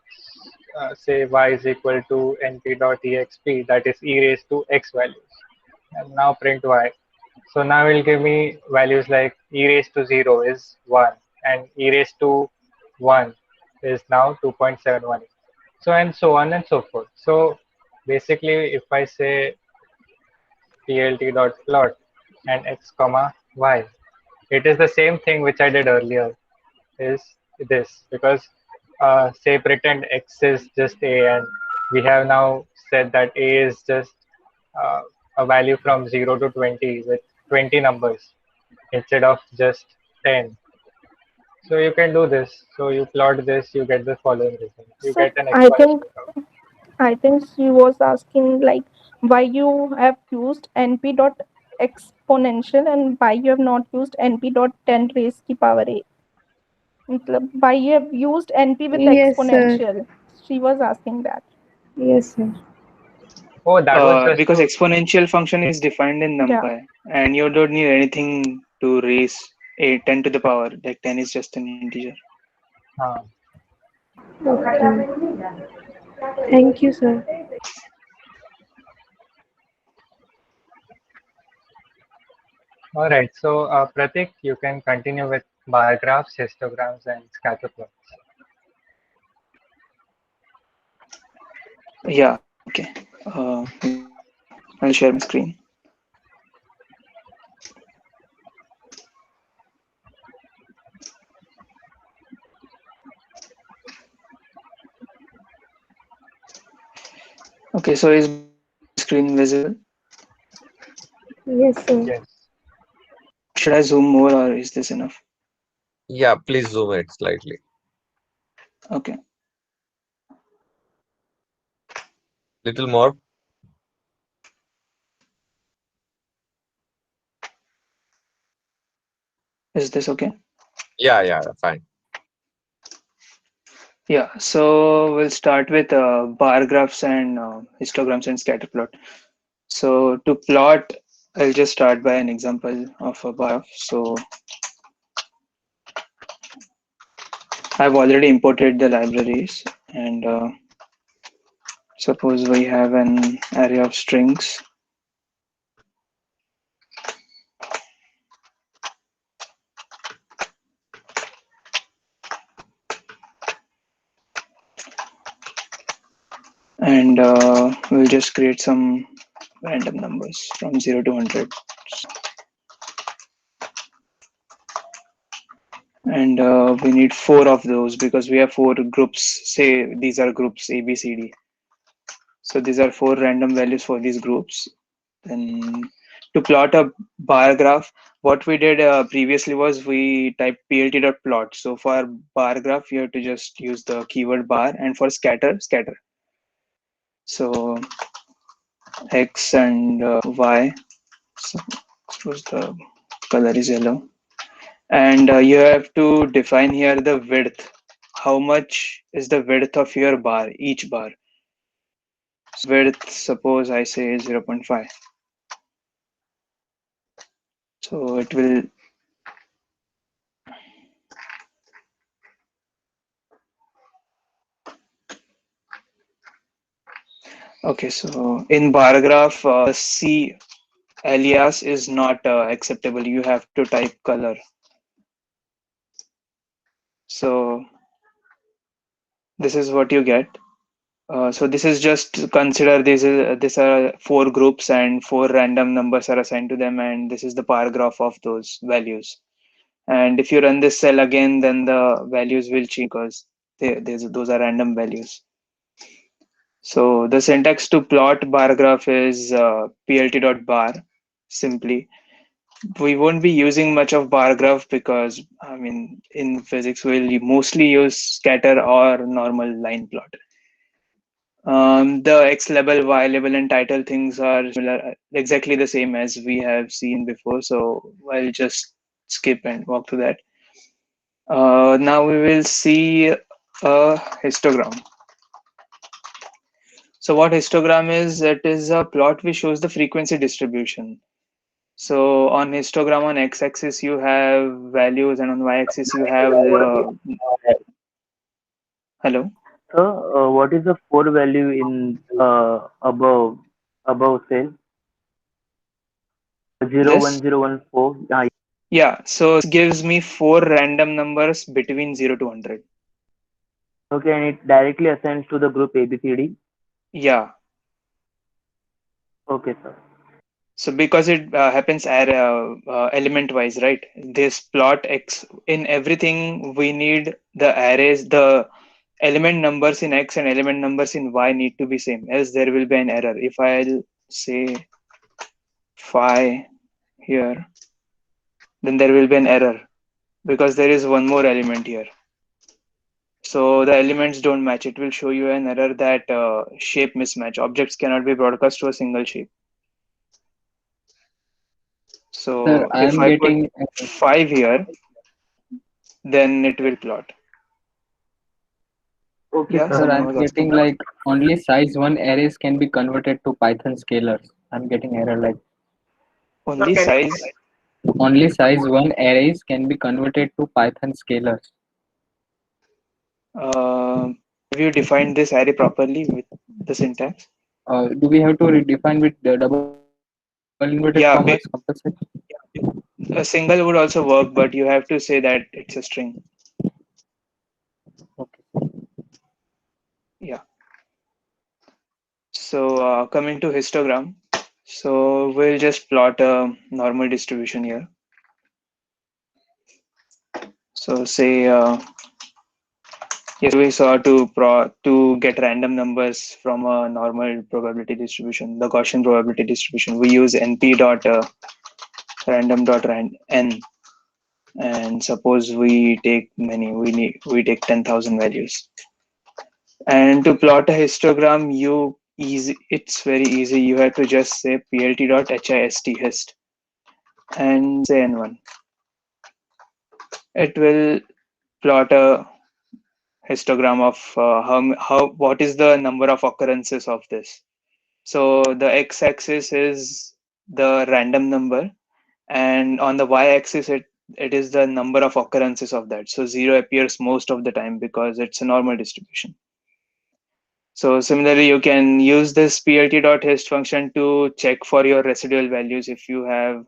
say y is equal to np.exp, that is e raised to x values. And now print y. So now it will give me values like e raised to 0 is 1 and e raised to 1 is now 2.71. So and so on and so forth. So basically, if I say plt.plot and x comma y, it is the same thing which I did earlier. Is this because say pretend x is just a, and we have now said that a is just uh, a value from 0 to 20 with 20 numbers instead of just 10. So you can do this. So you plot this, you get the following result. You Sir, get an I exponential think curve. I think she was asking like why you have used np dot exponential and why you have not used np dot 10 raised to power a. मतलब, why you have used np with Yes, sir. exponential. She was asking that. Yes, sir. Oh, that was just Because to. exponential function is defined in Yeah. NumPy, and you don't need anything to raise a 10 to the power. Like 10 is just an integer. Okay. Thank you, sir. All right. So Pratik, you can continue with bar graphs, histograms, and scatter plots. Yeah, okay. I'll share my screen. Okay, so is screen visible? Yes, sir. Yes. Should I zoom more or is this enough? Yeah, please zoom it slightly. Okay. Little more. Is this okay? Yeah, fine. Yeah, so we'll start with bar graphs and histograms and scatter plot. So to plot, I'll just start by an example of a bar graph. So I've already imported the libraries, and suppose we have an array of strings. And we'll just create some random numbers from 0 to 100. And we need 4 of those because we have 4 groups. Say these are groups A, B, C, D. So these are 4 random values for these groups. Then to plot a bar graph, what we did previously was we typed plt.plot. So for bar graph, you have to just use the keyword bar, and for scatter, scatter. So x and y. So suppose the color is yellow. And you have to define here the width. How much is the width of your bar, each bar? So width, suppose I say 0.5. So it will okay. So in bar graph, C alias is not acceptable. You have to type color. So this is what you get. So this is just consider these are 4 groups and 4 random numbers are assigned to them, and this is the bar graph of those values. And if you run this cell again, then the values will change because those are random values. So the syntax to plot bar graph is plt.bar simply. We won't be using much of bar graph because I mean in physics we'll mostly use scatter or normal line plot. The X label, Y label, and title things are similar, exactly the same as we have seen before. So I'll just skip and walk through that. Now we will see a histogram. So what histogram is? It is a plot which shows the frequency distribution. So on histogram, on x-axis you have values, and on y-axis you have hello. So, what is the 4 value in above cell? 01014. Yeah, so it gives me 4 random numbers between 0 to 100. Okay, and it directly assigns to the group ABCD. Yeah. Okay, sir. So because it happens element wise, right? This plot X in everything we need the arrays, the element numbers in X and element numbers in Y need to be same, else there will be an error. If I'll say phi here, then there will be an error because there is one more element here. So the elements don't match. It will show you an error that shape mismatch. Objects cannot be broadcast to a single shape. So Sir, I if am I put getting 5 here, then it will plot. Okay, Yeah, sir. Sir, someone I'm was getting asking. like only size 1 arrays can be converted to Python scalars. I'm getting error like Only size. only size 1 arrays can be converted to Python scalars. Have you defined this array properly with the syntax? Do we have to redefine with the double inverted commas compulsory? Yeah, a single would also work, but you have to say that it's a string. Okay. Yeah. So coming to histogram, so we'll just plot a normal distribution here. So say yes, we saw to get random numbers from a normal probability distribution, the Gaussian probability distribution. We use np dot random dot n, and suppose we take we take 10,000 values. And to plot a histogram, it's very easy. You have to just say plt.hist and say n1. It will plot a histogram of what is the number of occurrences of this. So the x-axis is the random number, and on the y-axis it is the number of occurrences of that. So 0 appears most of the time because it's a normal distribution. So similarly, you can use this plt.hist function to check for your residual values. If you have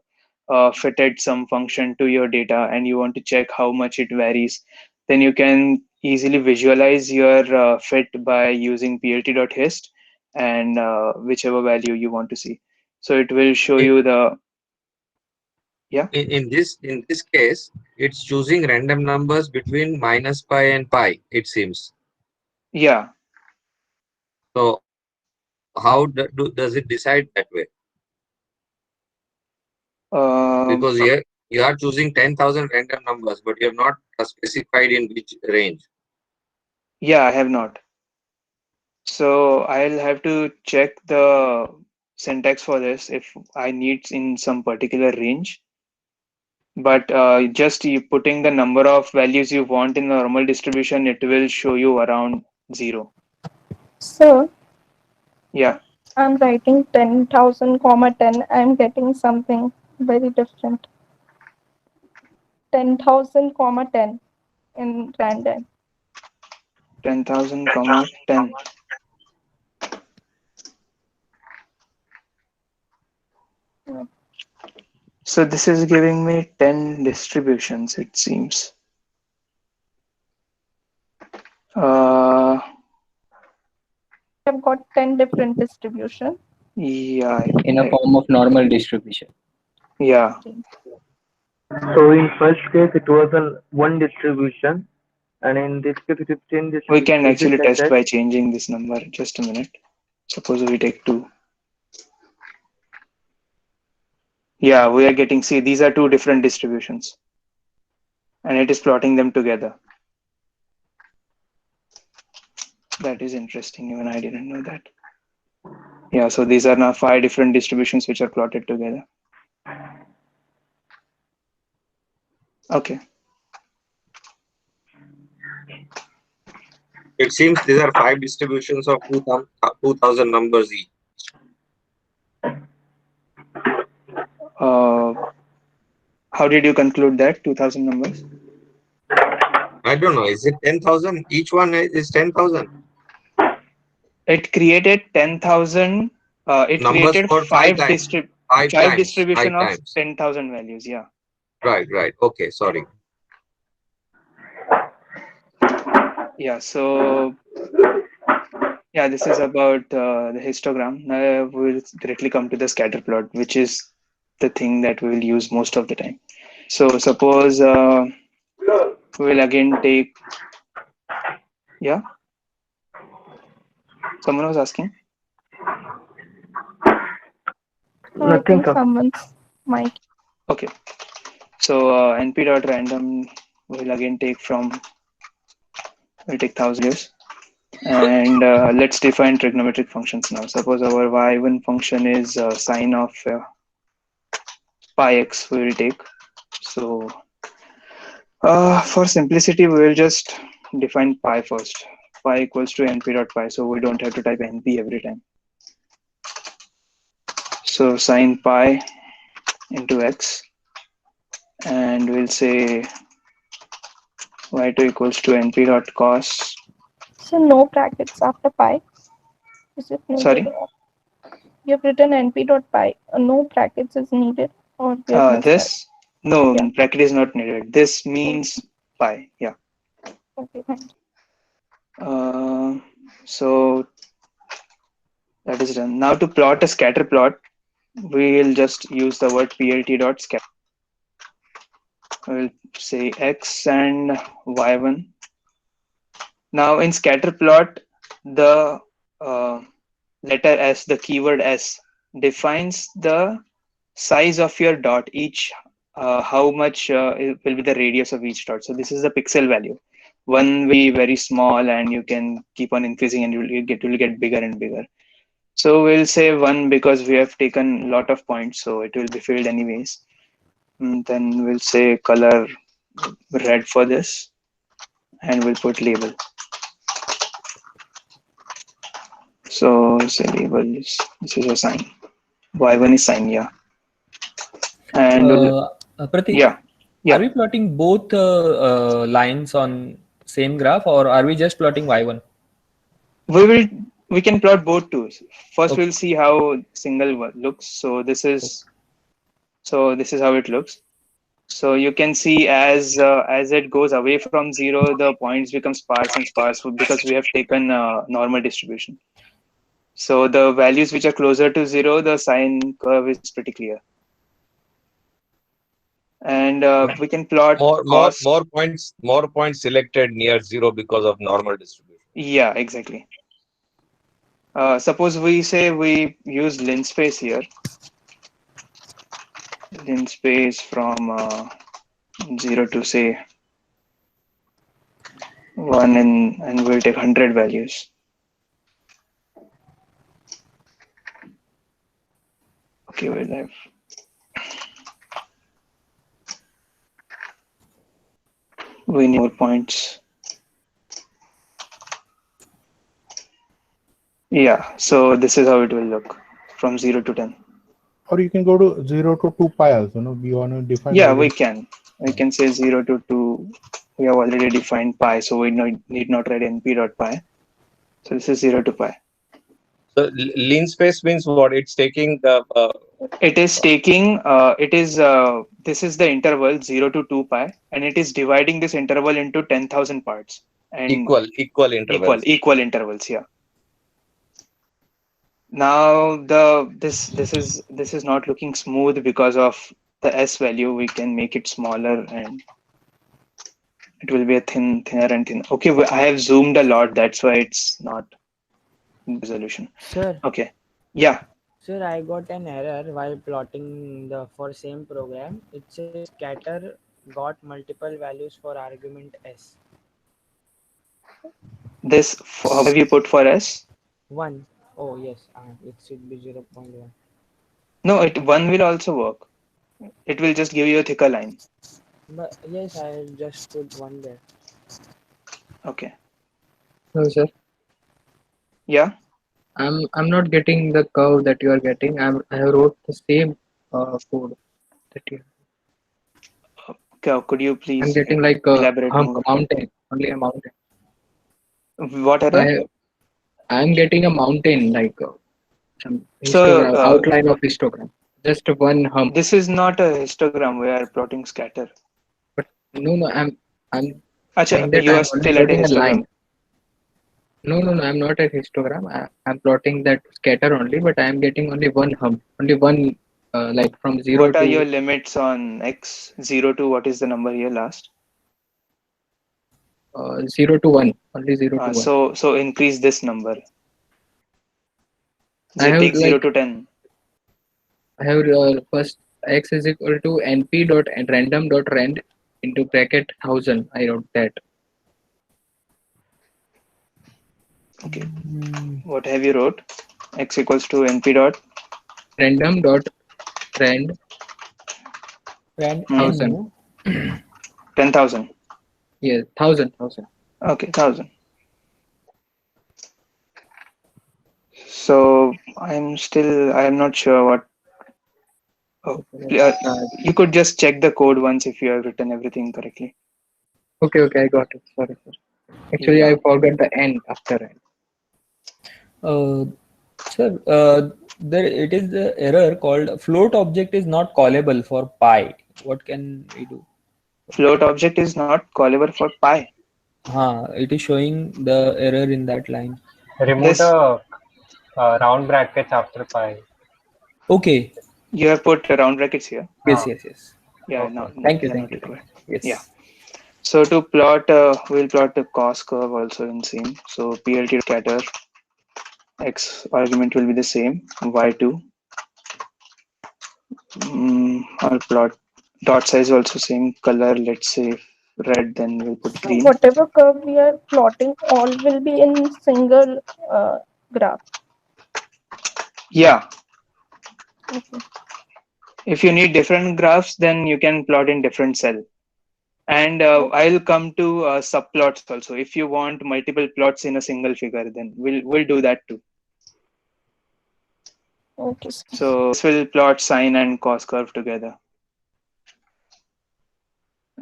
fitted some function to your data and you want to check how much it varies, then you can easily visualize your fit by using plt.hist and whichever value you want to see. So it will show you the Yeah. In this case, it's choosing random numbers between minus pi and pi, it seems. Yeah. So how does it decide that way? Because here you are choosing 10,000 random numbers, but you have not specified in which range. Yeah, I have not. So I'll have to check the syntax for this if I need in some particular range. But just you putting the number of values you want in the normal distribution, it will show you around 0. So Yeah. I'm writing 10,000 comma 10. I'm getting something very different. 10,000 comma 10 in random. 10,000 comma 10. So this is giving me 10 distributions, it seems. I've got 10 different distributions. Yeah. In a form of normal distribution. Yeah. So in first case, it was a one distribution, and in this case, it is 10 We distribution. can Is it actually like test that? by changing this number. Just a minute. Suppose we take 2. Yeah, we are getting, see, these are 2 different distributions. And it is plotting them together. That is interesting. Even I didn't know that. Yeah, so these are now 5 different distributions which are plotted together. Okay. It seems these are 5 distributions of 2,000 numbers each. How did you conclude that 2,000 numbers? I don't know. Is it 10,000? Each one is 10,000. It created 10,000. It Numbers created for 5 times. 5 times. distribution 5 of times. 10,000 values. Yeah. Right. Okay, sorry. Yeah. So yeah, this is about the histogram. Now we'll directly come to the scatter plot, which is the thing that we will use most of the time. So suppose we'll again take. Yeah. Someone was asking. I think someone's mic. Okay. So np.random will again take from. We'll take 1,000 years. And let's define trigonometric functions now. Suppose our y1 function is sine of pi x we will take. So for simplicity, we will just define pi first. Pi equals to np.pi, so we don't have to type np every time. So sine pi into x, and we'll say y2 equals to np.cos. So no brackets after pi. Is it needed? Sorry? You have written np.pi. No brackets is needed, or you have missed This? No, Yeah. bracket is not needed. This means pi. Yeah. Okay, thank Uh, so that is done. Now to plot a scatter plot, we will just use the word plt.scatter. We'll say x and y1. Now in scatter plot, the letter S, the keyword S, defines the size of your dot, each how much will be the radius of each dot. So this is the pixel value. One will be very small, and you can keep on increasing, and you will get bigger and bigger. So we'll say 1 because we have taken a lot of points, so it will be filled anyways. And then we'll say color red for this, and we'll put label. So say label is, this is a sign. Y1 is sign, yeah. And Pratik, yeah. Are we plotting both lines on same graph, or are we just plotting y1? We can plot both too. First, we'll see how single one looks. So this is how it looks. So you can see as it goes away from 0, the points become sparse and sparse because we have taken normal distribution. So the values which are closer to 0, the sine curve is pretty clear. and we can plot more points selected near 0 because of normal distribution. Yeah, exactly. Suppose we say we use linspace here. Linspace from 0 to say 1, and we'll take 100 values. Okay, we'll have we need more points. Yeah, so this is how it will look from 0 to 10. Or you can go to 0 to 2 pi also. No, we want to define. Yeah, we can. We can say 0 to 2. We have already defined pi, so we need not write np.pi. So this is 0 to pi. So lean space means what? It's taking the. It is taking. This is the interval 0 to 2 pi, and it is dividing this interval into 10,000 parts. And equal intervals. Equal intervals. Yeah. Now this is not looking smooth because of the s value. We can make it smaller, and it will be a thinner and thinner. Okay, I have zoomed a lot. That's why it's not resolution. Sir. Okay. Yeah. Sir, I got an error while plotting for same program. It says scatter got multiple values for argument s. This have you put for s? 1. Oh yes, it should be 0.1. No, 1 will also work. It will just give you a thicker line. But yes, I just put 1 there. Okay. No, sir. Yeah. I'm not getting the curve that you are getting. I wrote the same code that you. Okay, could you please? I'm getting like elaborate a more? mountain, only a mountain. What error? I'm getting a mountain like some histogram, outline of histogram. Just one hump. This is not a histogram. We are plotting scatter. But no, I'm Achha, saying that you I'm are only still at a getting a histogram. line. No, I'm not at histogram. I'm plotting that scatter only, but I'm getting only one hump, only one like from 0 What to. are your limits on x? 0 to what is the number here last? 0 to 1, only 0 to 1. So increase this number. I have take 0 like, to 10. I have first x is equal to np dot and random dot rand into bracket 1000. I wrote that. Okay. What have you wrote? X equals to np dot random dot rand 1000. 10,000. Yes, 1000. Okay, 1,000. So I am not sure what. Oh, you could just check the code once if you have written everything correctly. Okay, I got it. Sorry, sir. Actually, I forgot the n after n. Sir, there it is the error called float object is not callable for pi. What can we do? Float object is not callable for pi. It is showing the error in that line. Remove the round brackets after pi. Okay. You have put round brackets here. Yes. Yeah, okay. no, Thank you. Yes. Yeah. So to plot, we'll plot the Cos curve also in same. So PLT scatter, x argument will be the same, y2. I'll plot dot size also same color. Let's say red, then we'll put green. Whatever curve we are plotting, all will be in single graph. Yeah. Okay. If you need different graphs, then you can plot in different cell. And I'll come to subplots also. If you want multiple plots in a single figure, then we'll do that too. Okay. So this will plot sine and cos curve together.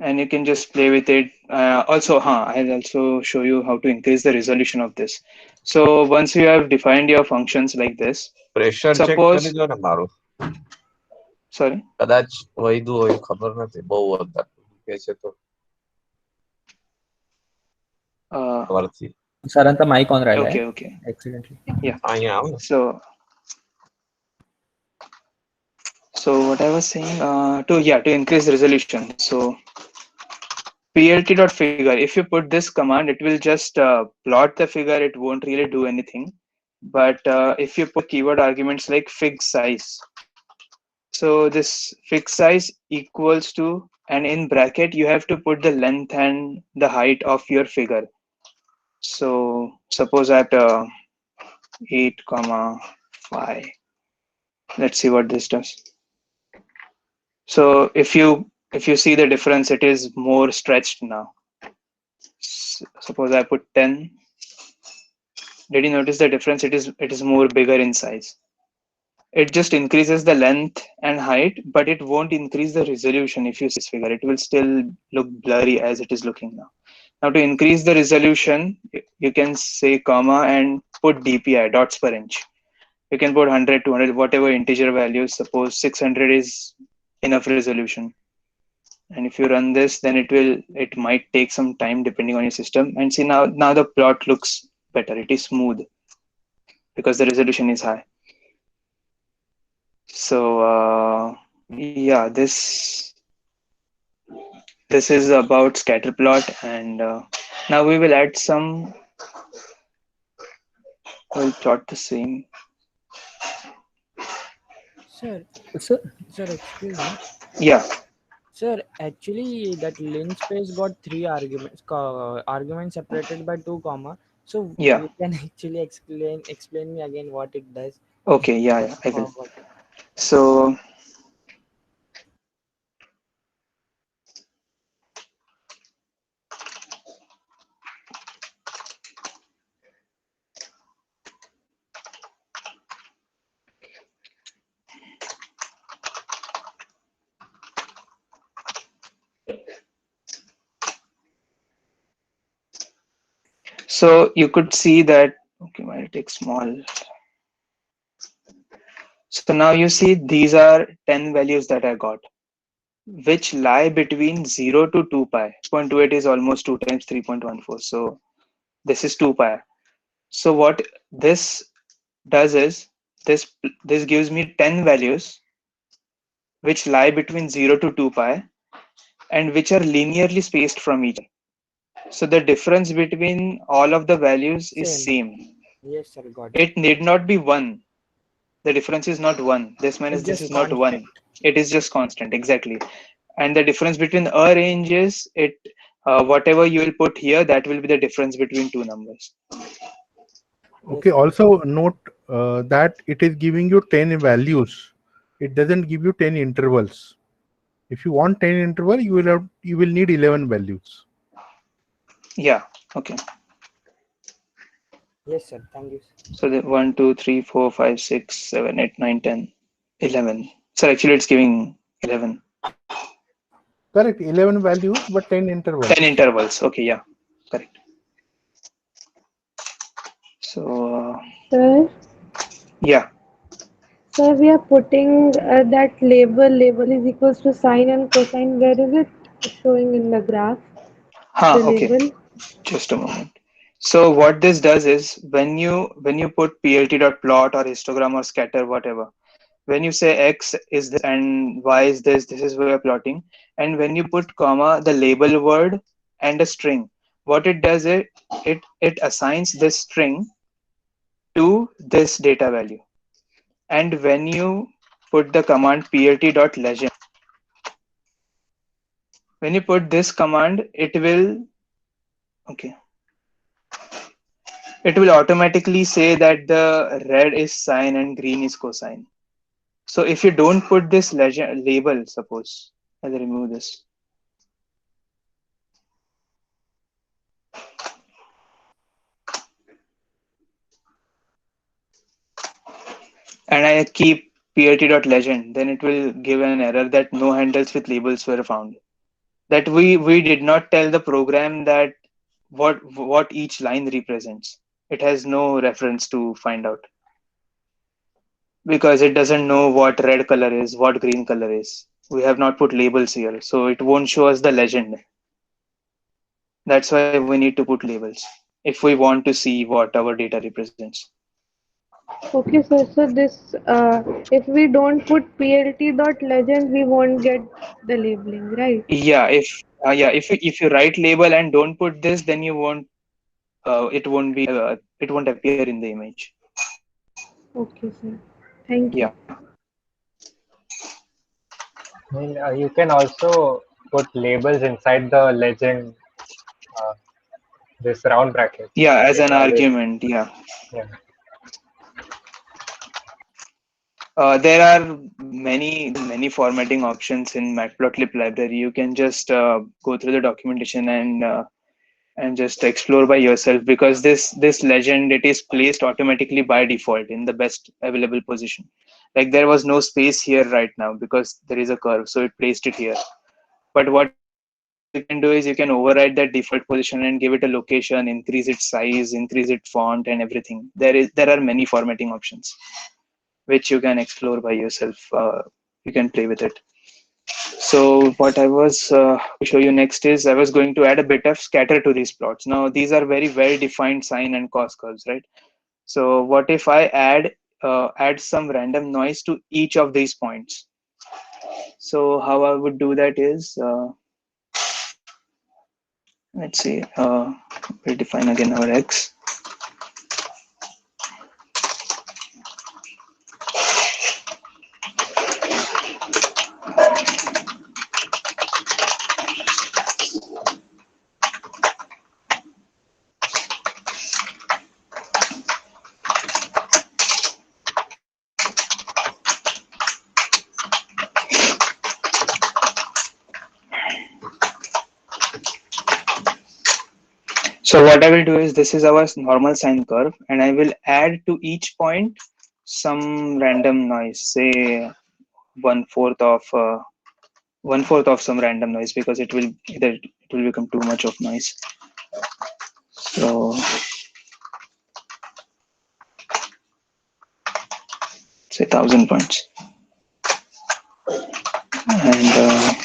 And you can just play with it. I'll also show you how to increase the resolution of this. So once you have defined your functions like this, pressure suppose, check કરી મારું. Sorry. કદાચ વૈધું હોય ખબર નથી બહુ વધારે કે છે તો. Saranta mic on right? Okay. Accidentally. Yeah. So So what I was saying, to increase resolution. So plt.figure, if you put this command, it will just plot the figure. It won't really do anything. But if you put keyword arguments like fig size, so this fixed size equals to, and in bracket you have to put the length and the height of your figure. So suppose at 8 comma 5. Let's see what this does. So if you see the difference, it is more stretched now. Suppose I put 10. Did you notice the difference? It is more bigger in size. It just increases the length and height, but it won't increase the resolution. If you see this figure, it will still look blurry as it is looking now. Now to increase the resolution, you can say comma and put DPI, dots per inch. You can put 100, 200, whatever integer values. Suppose 600 is enough resolution. And if you run this, then it might take some time depending on your system. And see now the plot looks better. It is smooth because the resolution is high. So yeah, this is about scatter plot, and now we will add some. We'll plot the same. Sir, excuse me. Yeah. Sir, actually, that linspace got 3 arguments. Arguments separated by 2 comma. So Yeah. you can actually explain me again what it does. Okay. Yeah, I will. So you could see that. Okay, why it takes small. So now you see these are 10 values that I got, which lie between 0 to 2 pi. 0.28 is almost 2 times 3.14. So this is 2 pi. So what this does is this gives me 10 values which lie between 0 to 2 pi and which are linearly spaced from each other. So the difference between all of the values is same. Yes, sir, got it. It need not be 1. The difference is not 1. This minus It's this just is not constant. 1. It is just constant, exactly. And the difference between a range is whatever you will put here, that will be the difference between two numbers. Okay, also note that it is giving you 10 values. It doesn't give you 10 intervals. If you want 10 interval, you will need 11 values. Yeah, okay. Yes, sir. Thank you. So the 1, 2, 3, 4, 5, 6, 7, 8, 9, 10, 11. So actually it's giving 11. Correct, 11 values, but 10 intervals. 10 intervals, okay, yeah, correct. So, Sir? Yeah. Sir, we are putting that label is equals to sine and cosine. Where is it showing in the graph? The Okay. label? Just a moment. So what this does is when you put plt.plot or histogram or scatter, whatever, when you say x is this and y is this is where you're plotting. And when you put comma, the label word and a string, what it does is it assigns this string to this data value. And when you put the command plt.legend, when you put this command, it will automatically say that the red is sine and green is cosine. So if you don't put this label, suppose I'll remove this. And I keep plt.legend, then it will give an error that no handles with labels were found. That we did not tell the program that what each line represents. It has no reference to find out, because it doesn't know what red color is, what green color is. We have not put labels here, so it won't show us the legend. That's why we need to put labels if we want to see what our data represents. Okay, sir. So this, if we don't put PLT dot legend, we won't get the labeling, right? If you write label and don't put this, then you won't it won't appear in the image. Okay, sir. Thank you. Yeah. You can also put labels inside the legend, uh, this round bracket. Yeah, as It an always, argument. Yeah. yeah. There are many formatting options in Matplotlib library. You can just go through the documentation and just explore by yourself, because this legend, it is placed automatically by default in the best available position. Like there was no space here right now because there is a curve, so it placed it here. But what you can do is you can override that default position and give it a location, increase its size, increase its font, and everything. There are many formatting options which you can explore by yourself. You can play with it. So what I was to show you next is I was going to add a bit of scatter to these plots. Now these are very well defined sine and cos curves, right? So what if I add some random noise to each of these points? So how I would do that is, let's see, we define again our x. So what I will do is, this is our normal sine curve, and I will add to each point some random noise, say one fourth of some random noise, because it will become too much of noise. So say 1,000 points, and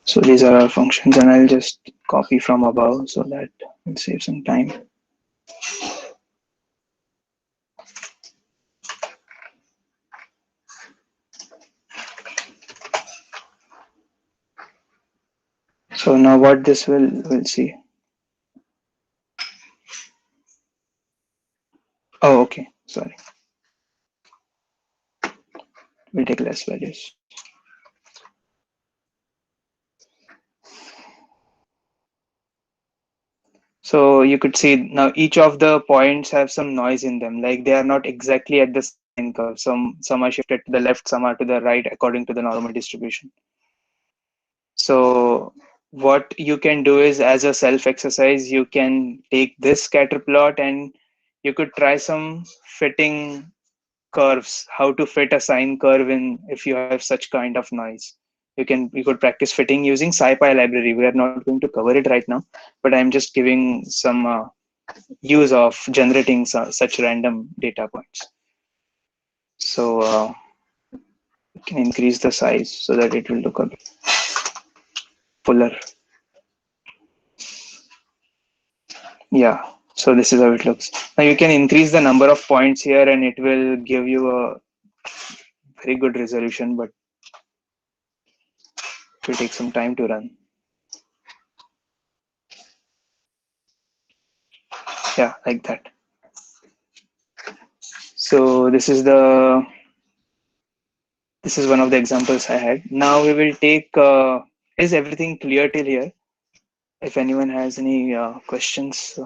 so these are our functions, and I'll just copy from above so that we'll save some time. So now what this we'll see. Oh, okay. Sorry. We'll take less values. So you could see now each of the points have some noise in them. Like they are not exactly at the sine curve. Some are shifted to the left, some are to the right according to the normal distribution. So what you can do is, as a self exercise, you can take this scatter plot and you could try some fitting curves, how to fit a sine curve in if you have such kind of noise. You could practice fitting using SciPy library. We are not going to cover it right now, but I'm just giving some use of generating such random data points. So you can increase the size so that it will look a bit fuller. Yeah, so this is how it looks. Now you can increase the number of points here and it will give you a very good resolution, but it will take some time to run. Yeah, like that. So this is one of the examples I had. Now we will take, is everything clear till here? If anyone has any questions.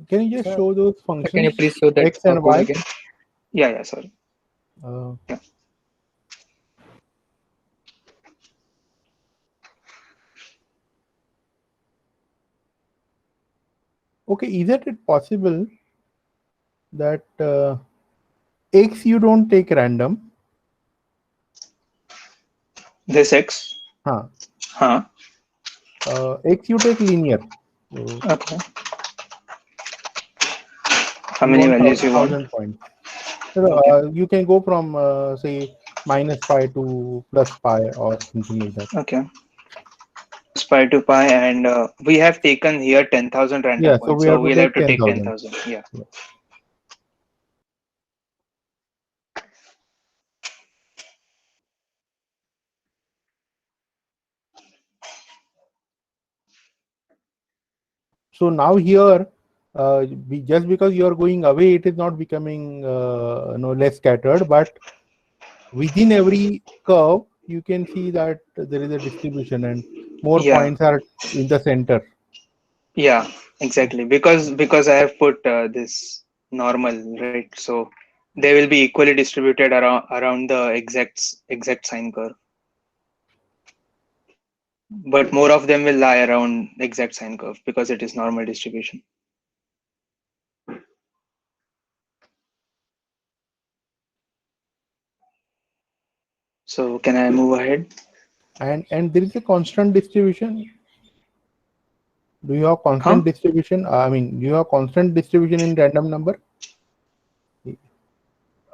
Can you just show those functions? Can you please show that X and code Y again? Yeah, sorry. Yeah. Okay, isn't it possible that X you don't take random? This X? X you take linear. So okay. How many values you want? 1,000 points. You can go from say minus pi to plus pi or something like that. Okay. Pi to pi, and we have taken here 10,000 random Yeah, so points, we so have to we'll have take to take 10,000. 10,000. Yeah. So now here, just because you are going away, it is not becoming less scattered, but within every curve, you can see that there is a distribution and more Yeah. points are in the center. Yeah, exactly. Because I have put this normal, right? So they will be equally distributed around the exact sine curve. But more of them will lie around exact sine curve because it is normal distribution. So can I move ahead? And there is a constant distribution. Do you have constant distribution? I mean, do you have constant distribution in random number?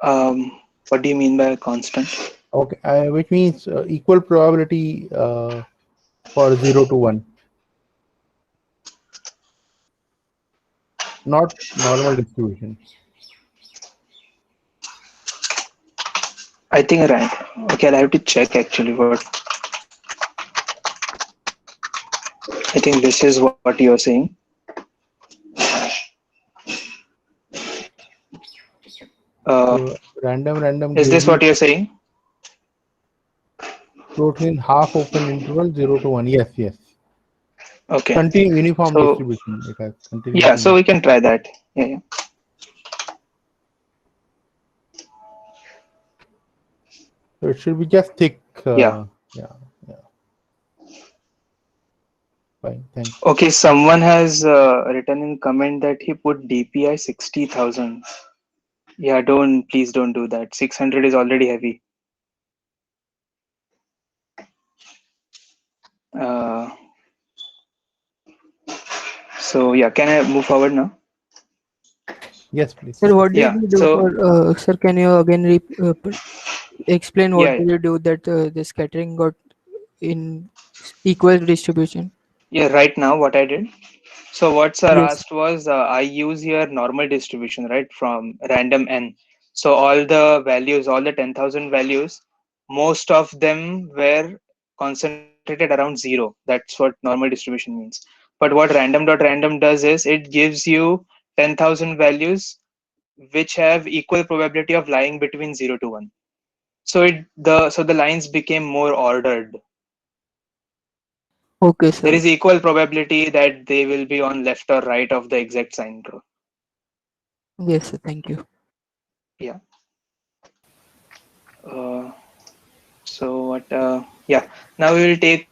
What do you mean by constant? Okay, which means equal probability for 0 to 1. Not normal distribution. I think right. Okay, I'll have to check actually what. I think this is what you're saying. So random Is gives this you what you're saying? protein half open interval 0 to 1. Yes, yes. Okay. Continue uniform So distribution. It has yeah, continuity. so we can try that. Yeah. So it should be just thick. Yeah. Yeah. Fine. Thanks. Okay, someone has written in comment that he put DPI 60,000. Yeah, please don't do that. 600 is already heavy. So yeah, can I move forward now? Yes, please. Sir, what did Yeah. you do So for? Sir, can you again explain what yeah, did you do that the scattering got in equal distribution? yeah. Right now, what I did. So what sir Yes. asked was, I use here normal distribution, right, from random n. So all the values, all the 10,000 values, most of them were concentrated around 0. That's what normal distribution means. But what random.random does is it gives you 10,000 values which have equal probability of lying between 0 to 1. So the lines became more ordered. Okay, There sir. is equal probability that they will be on left or right of the exact sine curve. Yes, sir. Thank you. Yeah. So what? Yeah. Now we will take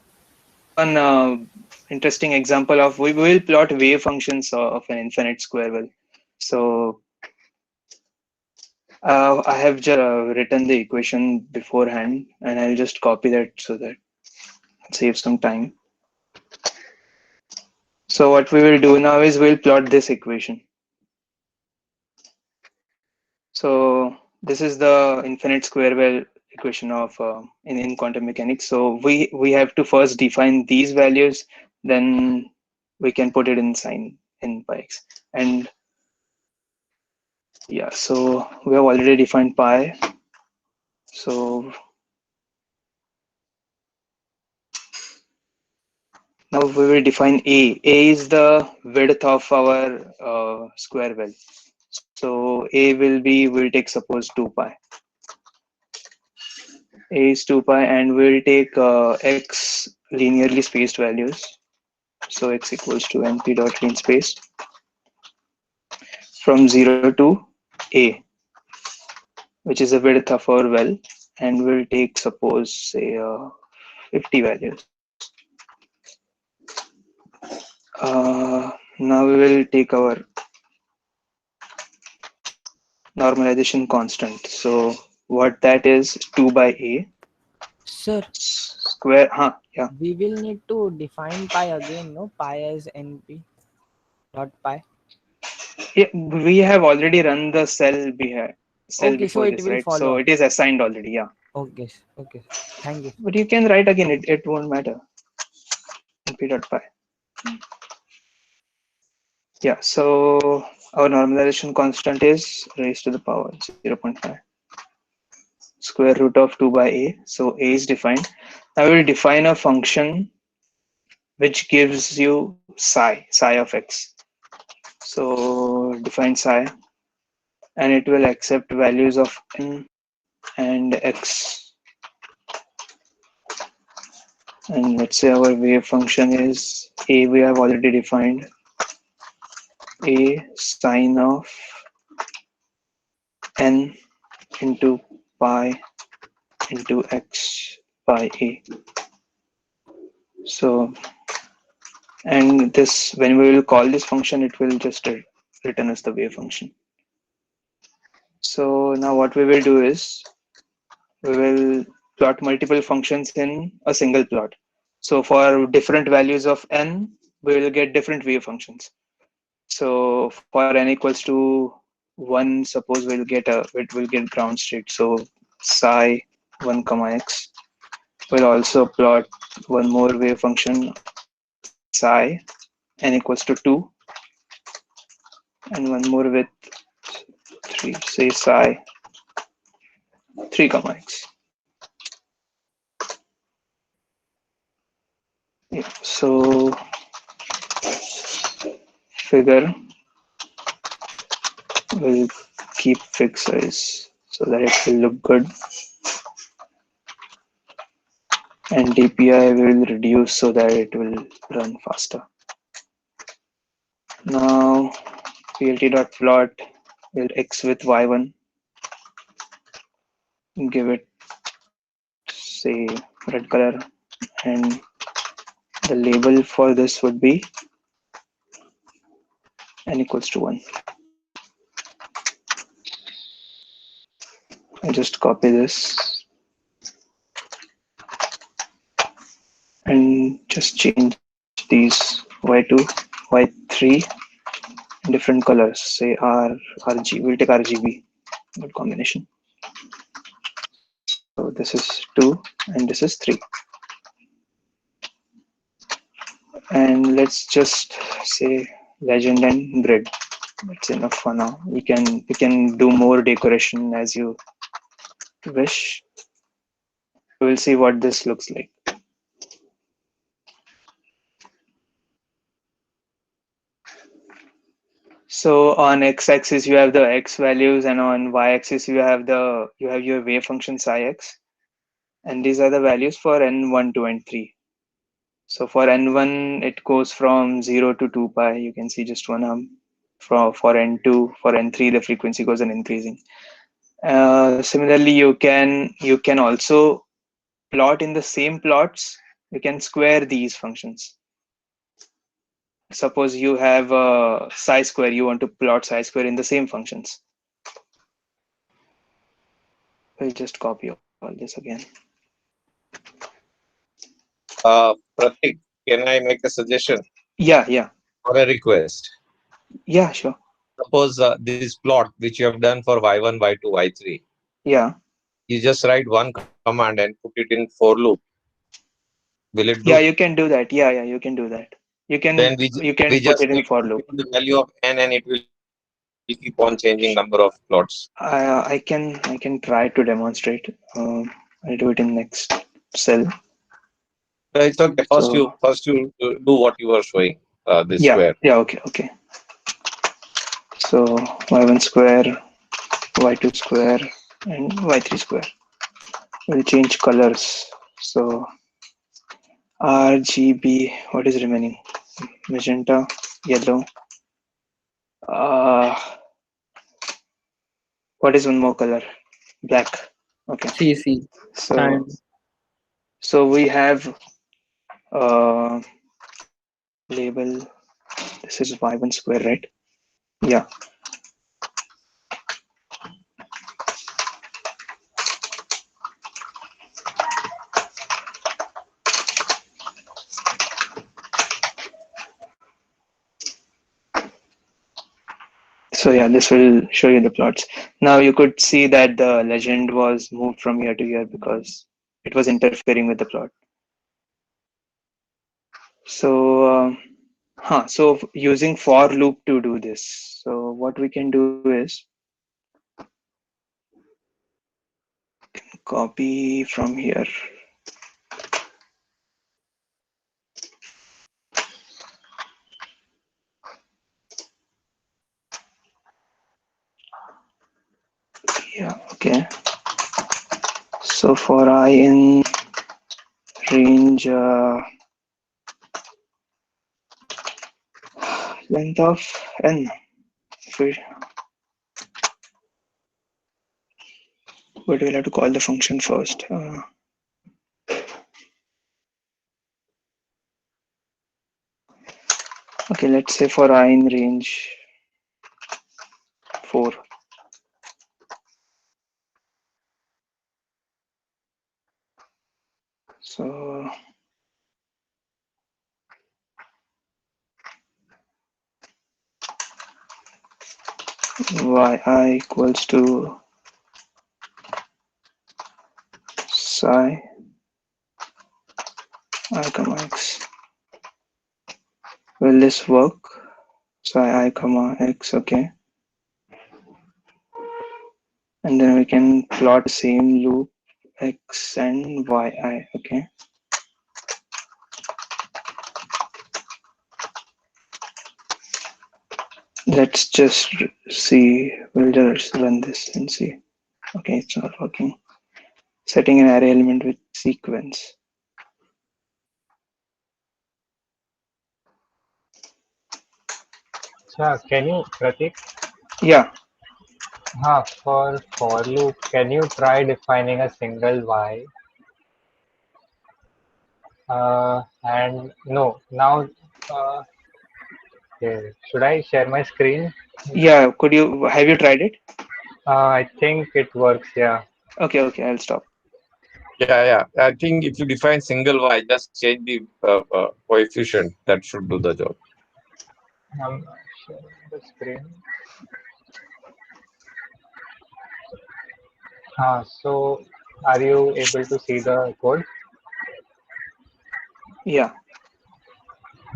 one interesting example of we will plot wave functions of an infinite square well. So I have just written the equation beforehand, and I'll just copy that so that it saves some time. So what we will do now is we'll plot this equation. So this is the infinite square well equation of in quantum mechanics. So we have to first define these values, then we can put it in sign in pi x. And yeah, so we have already defined pi. So now we will define a. A is the width of our square well. So a will be, we'll take suppose 2 pi. A is 2 pi, and we'll take x linearly spaced values. So x equals to np dot len spaced from 0 to a, which is the width of our well, and we'll take suppose say 50 values. Now we will take our normalization constant. So what that is 2 by a Sir, square. Yeah. we will need to define pi again, no? Pi as np dot pi. Yeah, we have already run the cell behind. cell Okay, so before it this, will right? follow So up. it is assigned already, yeah. Okay, okay. Thank you. But you can write again, it won't matter. np.py. Yeah, so our normalization constant is raised to the power 0.5. Square root of 2 by a. So a is defined. Now we will define a function which gives you psi of x. So define psi, and it will accept values of n and x. And let's say our wave function is a, we have already defined a sine of n into pi into x by a. So, and this, when we will call this function, it will just return us the wave function. So now what we will do is we will plot multiple functions in a single plot. So for different values of n, we will get different wave functions. So for n equals to 1, suppose it will get ground state. So psi 1 comma x. We'll also plot one more wave function psi n equals to 2, and one more with 3, say psi 3 comma x. Yeah, so figure will keep fixed size so that it will look good, and DPI will reduce so that it will run faster. Now plt.plot will x with y1, give it say red color, and the label for this would be n equals to 1. I just copy this and just change these y2, y3 different colors, say RG, we'll take RGB, good combination. So this is 2 and this is 3. And let's just say legend and grid. That's enough for now. You can do more decoration as you wish. We'll see what this looks like. So on x-axis you have the x values, and on y-axis you have your wave function psi x, and these are the values for n1, 2, and 3. So for n1 it goes from 0 to 2 pi. You can see just one arm. For n2, for n3 the frequency goes on increasing. Similarly, you can also plot in the same plots. You can square these functions. Suppose you have psi square, you want to plot psi square in the same functions. We'll just copy all this again. Pratik, can I make a suggestion? Yeah. Or a request? Yeah, sure. Suppose this plot which you have done for y1, y2, y3. Yeah. You just write one command and put it in for loop. Will it do? Yeah, you can do that. Yeah, you can do that. You can Then we put just it in need for to loop. give the value of n, and it will keep on changing number of plots. I can try to demonstrate. I'll do it in next cell. It's okay. First you do what you were showing. This square. Yeah. Okay. So y1 square, y2 square, and y3 square. We'll change colors. So RGB. What is remaining? Magenta, yellow. What is one more color? Black. Okay. CC. So we have label. This is y1 square, right? Yeah. So yeah, this will show you the plots. Now you could see that the legend was moved from here to here because it was interfering with the plot. So, so using for loop to do this. So what we can do is copy from here. Yeah, okay. So for I in range length of n, but we'll have to call the function first. Okay, let's say for I in range 4. So yi equals to psi I comma x. Will this work? Psi I comma x, okay. And then we can plot the same loop x and yi, okay. Let's just see, we'll just run this and see. Okay, it's not working. Setting an array element with sequence. Can you, Pratik? Yeah. For loop, can you try defining a single y? And no, now, okay, should I share my screen? Yeah, have you tried it? I think it works, yeah. Okay, I'll stop. Yeah. I think if you define single y, just change the coefficient. That should do the job. I'm sharing the screen. So are you able to see the code? Yeah.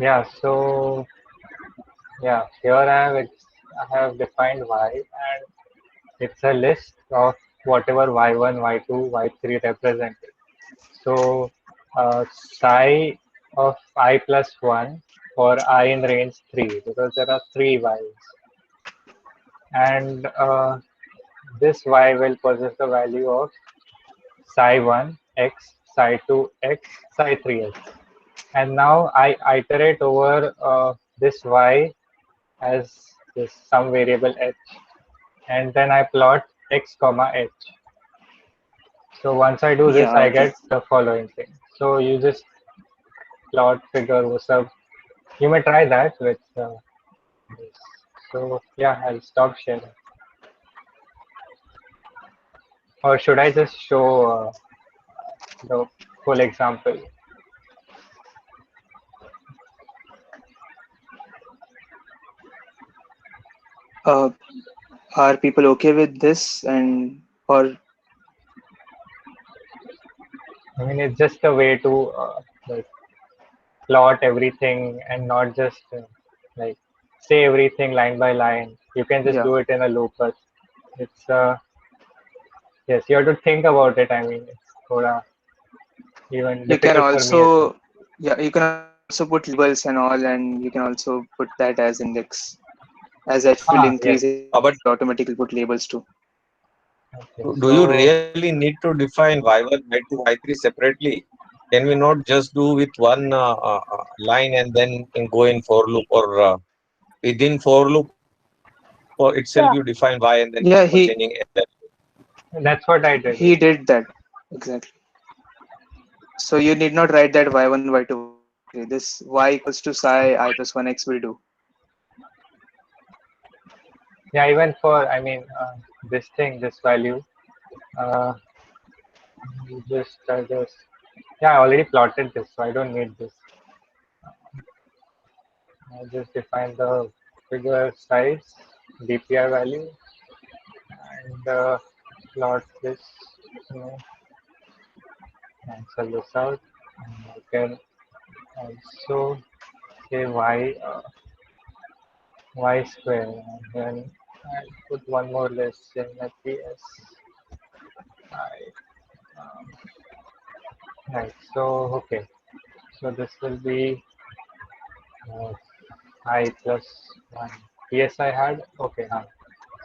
Yeah, so yeah, here I have defined y, and it's a list of whatever y1, y2, y3 represented. So psi of I plus 1 for I in range 3, because there are 3 y's. And this y will possess the value of psi 1 x, psi 2 x, psi 3 x. And now I iterate over this y as this some variable h, and then I plot x comma h. So once I do this, Yeah, I okay. get the following thing. So you just plot figure sub. You may try that with this. So yeah, I'll stop sharing. Or should I just show the full example? Are people okay with this, or? I mean, it's just a way to like plot everything and not just like say everything line by line. You can just Yeah. do it in a loop, but it's yes, you have to think about it. I mean, it's even You can difficult for me as well. also, yeah, you can also put labels and all, and you can also put that as index. As h will increase, Yes. it But automatically put labels too. Okay, do you really need to define y1, y2, y3 separately? Can we not just do with one line and then go in for loop, or within for loop itself you define y and then keep on Yeah, changing that? That's what I did. he did that exactly. So you need not write that y1, y2, y3. This y equals to psi I plus 1x will do. Yeah, even for this thing, this value, uh, just yeah, I already plotted this, so I don't need this. I just define the figure size, DPR value, and plot this, cancel this out, and I can also say y square, and then I'll put one more list in the PS. Right, so okay, so this will be I plus 1. Yes, I had, okay,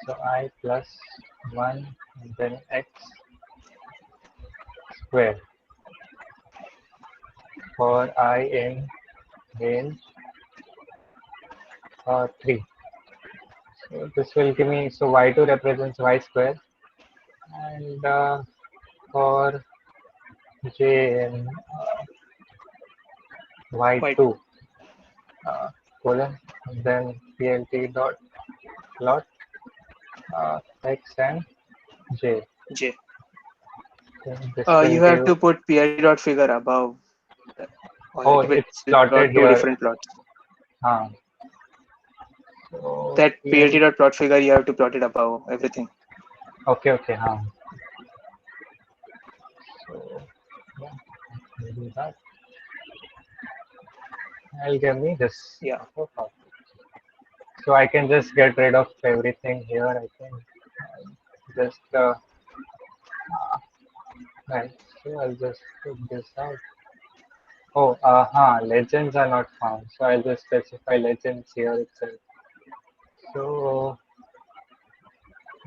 so I plus 1 and then x square for I in range 3. So this will give me, so y2 represents y square, and for j in y2 colon, and then plt dot plot x and j. J. This will You have give, to put PID dot figure above all oh, it will it's plotted plot two here. different plots. So That PL, PLT dot plot figure you have to plot it above everything. okay, so yeah, I'll do that. I'll give me this. Yeah. So I can just get rid of everything here. I can just right. So I'll just put this out. Oh, legends are not found. So I'll just specify legends here itself. So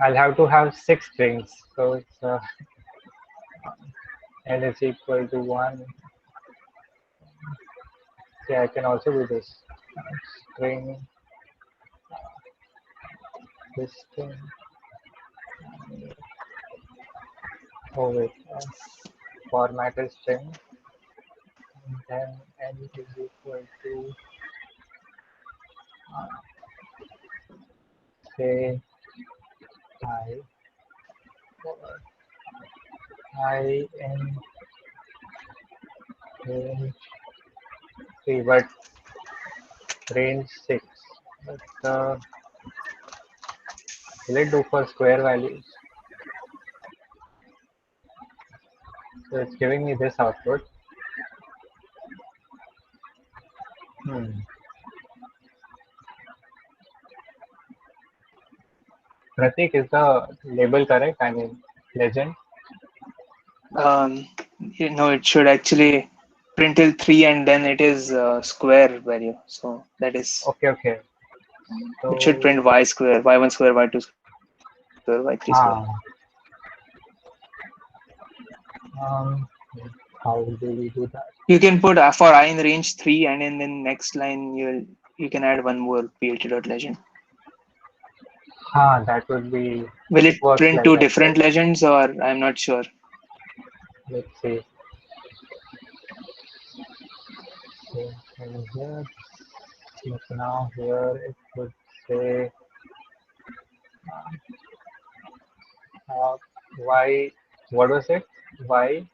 I'll have to have 6 strings. So it's n is equal to 1. Yeah, I can also do this. String this string. Oh wait, formatted string. And then n is equal to say I in range 3, but range 6. But will it do for square values? So it's giving me this output. Pratik, is the label correct? I mean, legend? It should actually print till 3 and then it is square value. So that is. Okay. So, it should print y square, y1 square, y2 square, y3 square. How do we do that? You can put for I in range 3 and in the next line you can add one more plt.legend. That would be. Will it works print like two that, different right? legends or I'm not sure. Let's see. And here, now here it would say y. What was it? Y.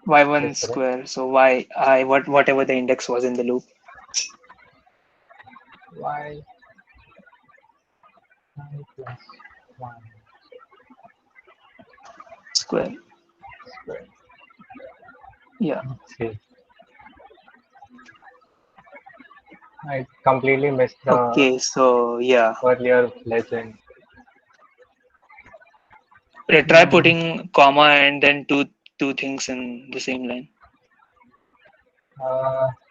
Y1 square. So whatever the index was in the loop. Y plus 1 square. Yeah. Let's see. I completely missed the Okay, so yeah. earlier legend. Try putting comma and then two things in the same line.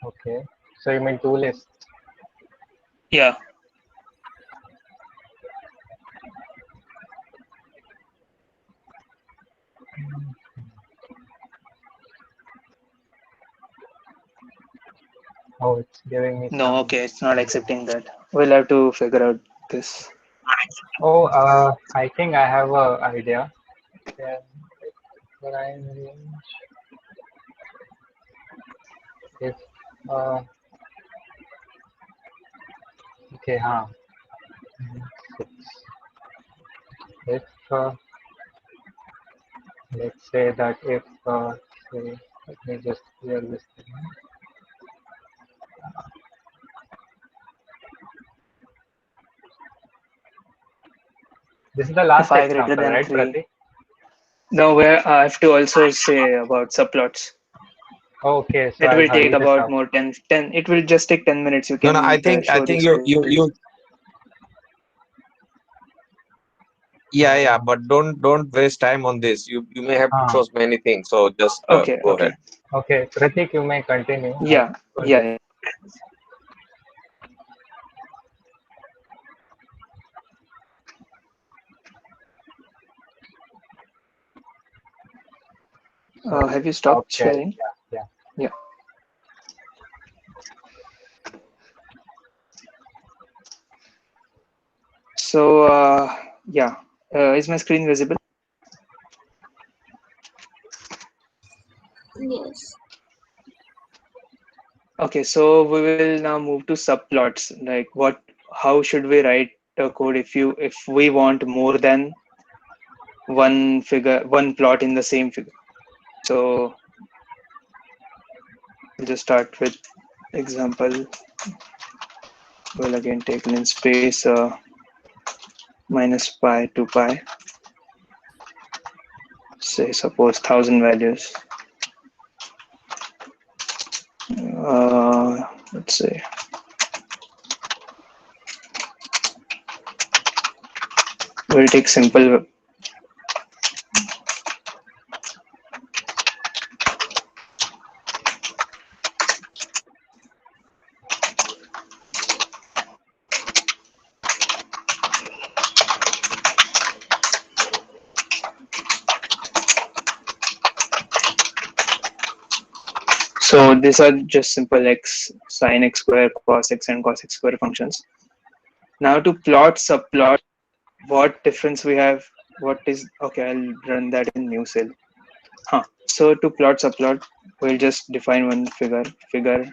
Okay. So you mean two lists? Yeah. Oh, it's giving me No, some. okay, it's not accepting that. We'll have to figure out this. Oh, I think I have a idea. Then line range. If okay, if let's say that if say, let me just clear this thing. This is the last if I greater example, than right, 3. Pratik? Now where I have to also say about subplots. Okay, so It I'll will take hurry this about up. more 10. It will just take 10 minutes. You No, no. can I show think these you queries. yeah. But don't waste time on this. You may have to Ah, show many things. So just Okay, go okay. ahead. okay, Pratik, you may continue. I'm Yeah, going to. yeah. So Have you stop stopped sharing. sharing? Yeah, Yeah. So, yeah. Is my screen visible? Yes. Okay, so we will now move to subplots. Like how should we write a code if we want more than one plot in the same figure? So we'll just start with example. We'll again take linspace minus pi to pi. Say suppose 1000 values. Let's say we'll take simple. So these are just simple x, sine x square, cos x, and cos x square functions. Now to plot subplot, what difference we have? What is okay? I'll run that in new cell. So to plot subplot, we'll just define one figure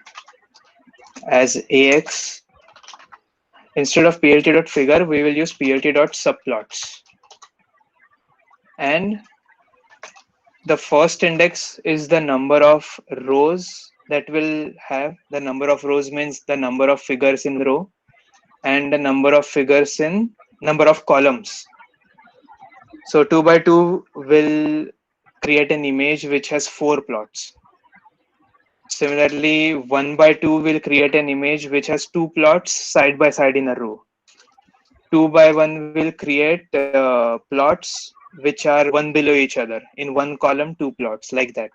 as ax. Instead of plt.figure, we will use plt.subplots. And the first index is the number of rows that will have. The number of rows means the number of figures in the row, and the number of figures in number of columns. So 2 by 2 will create an image which has 4 plots. Similarly, 1 by 2 will create an image which has 2 plots side by side in a row. 2 by 1 will create plots which are one below each other. In one column, 2 plots, like that.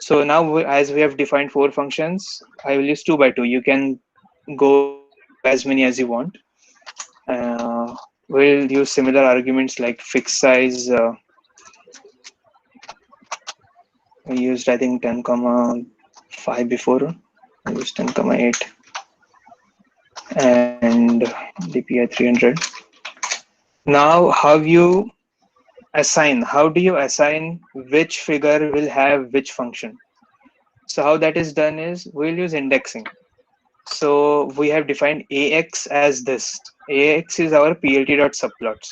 So now, as we have defined 4 functions, I will use 2 by 2. You can go as many as you want. We'll use similar arguments like fixed size. We used, I think, 10,5 before. I used 10,8 and DPI 300. Now, how do you assign which figure will have which function? So how that is done is we'll use indexing. So we have defined AX as this. AX is our plt.subplots.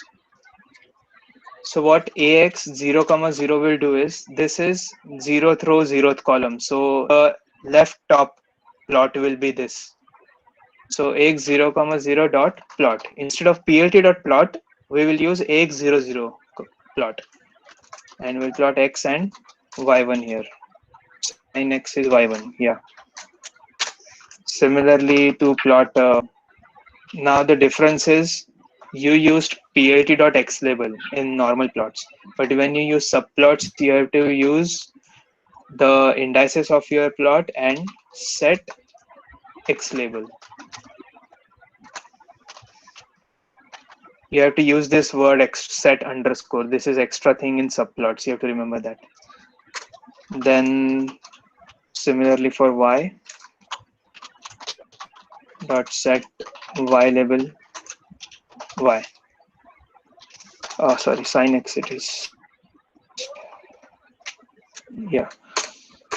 So what AX 0, 0 will do is, this is 0th row, 0th column. So the left top plot will be this. So AX 0, 0 dot plot. Instead of plt.plot, we will use AX 0, 0 plot. And we'll plot X and Y1 here. Sine X is Y1, yeah. Similarly to plot, now the difference is you used plt.xlabel in normal plots, but when you use subplots, you have to use the indices of your plot and set xlabel. You have to use this word set underscore. This is extra thing in subplots. You have to remember that. Then similarly for y, dot set y label y. Oh, sorry, sin x it is. Yeah.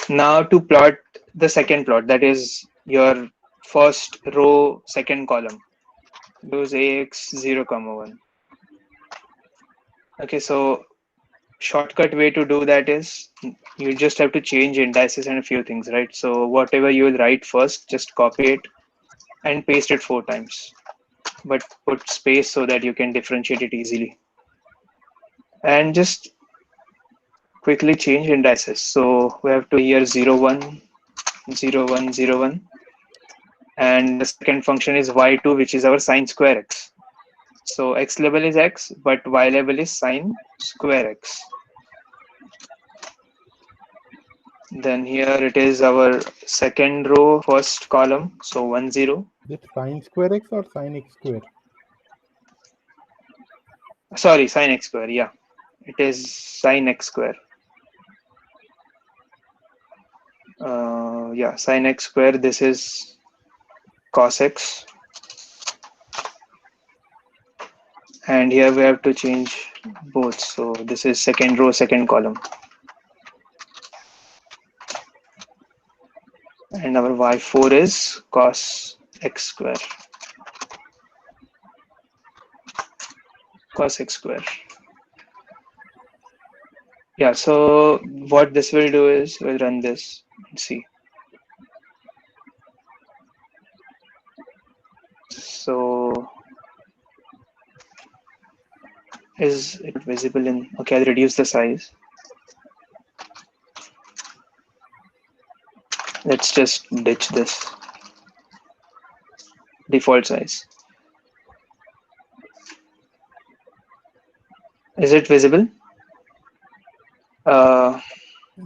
Now to plot the second plot, that is your first row, second column. Use ax 0, 1. Okay, so shortcut way to do that is you just have to change indices and a few things, right? So whatever you will write first, just copy it and paste it 4 times. But put space so that you can differentiate it easily. and just quickly change indices. So we have to here 0, 1, 0, 1, 0, 1. And the second function is y2, which is our sine square x. So x label is x, but y label is sine square x. Then here it is our second row, first column. So 1, 0. Is it sine square x or sine x square? Sorry, sine x square. Yeah, it is sine x square. Yeah, sine x square. This is cos x. And here we have to change both. So this is second row, second column. And our y4 is cos x square. Cos x square. Yeah, so what this will do is we'll run this and see. So is it visible in, okay, I'll reduce the size. Let's just ditch this default size. Is it visible?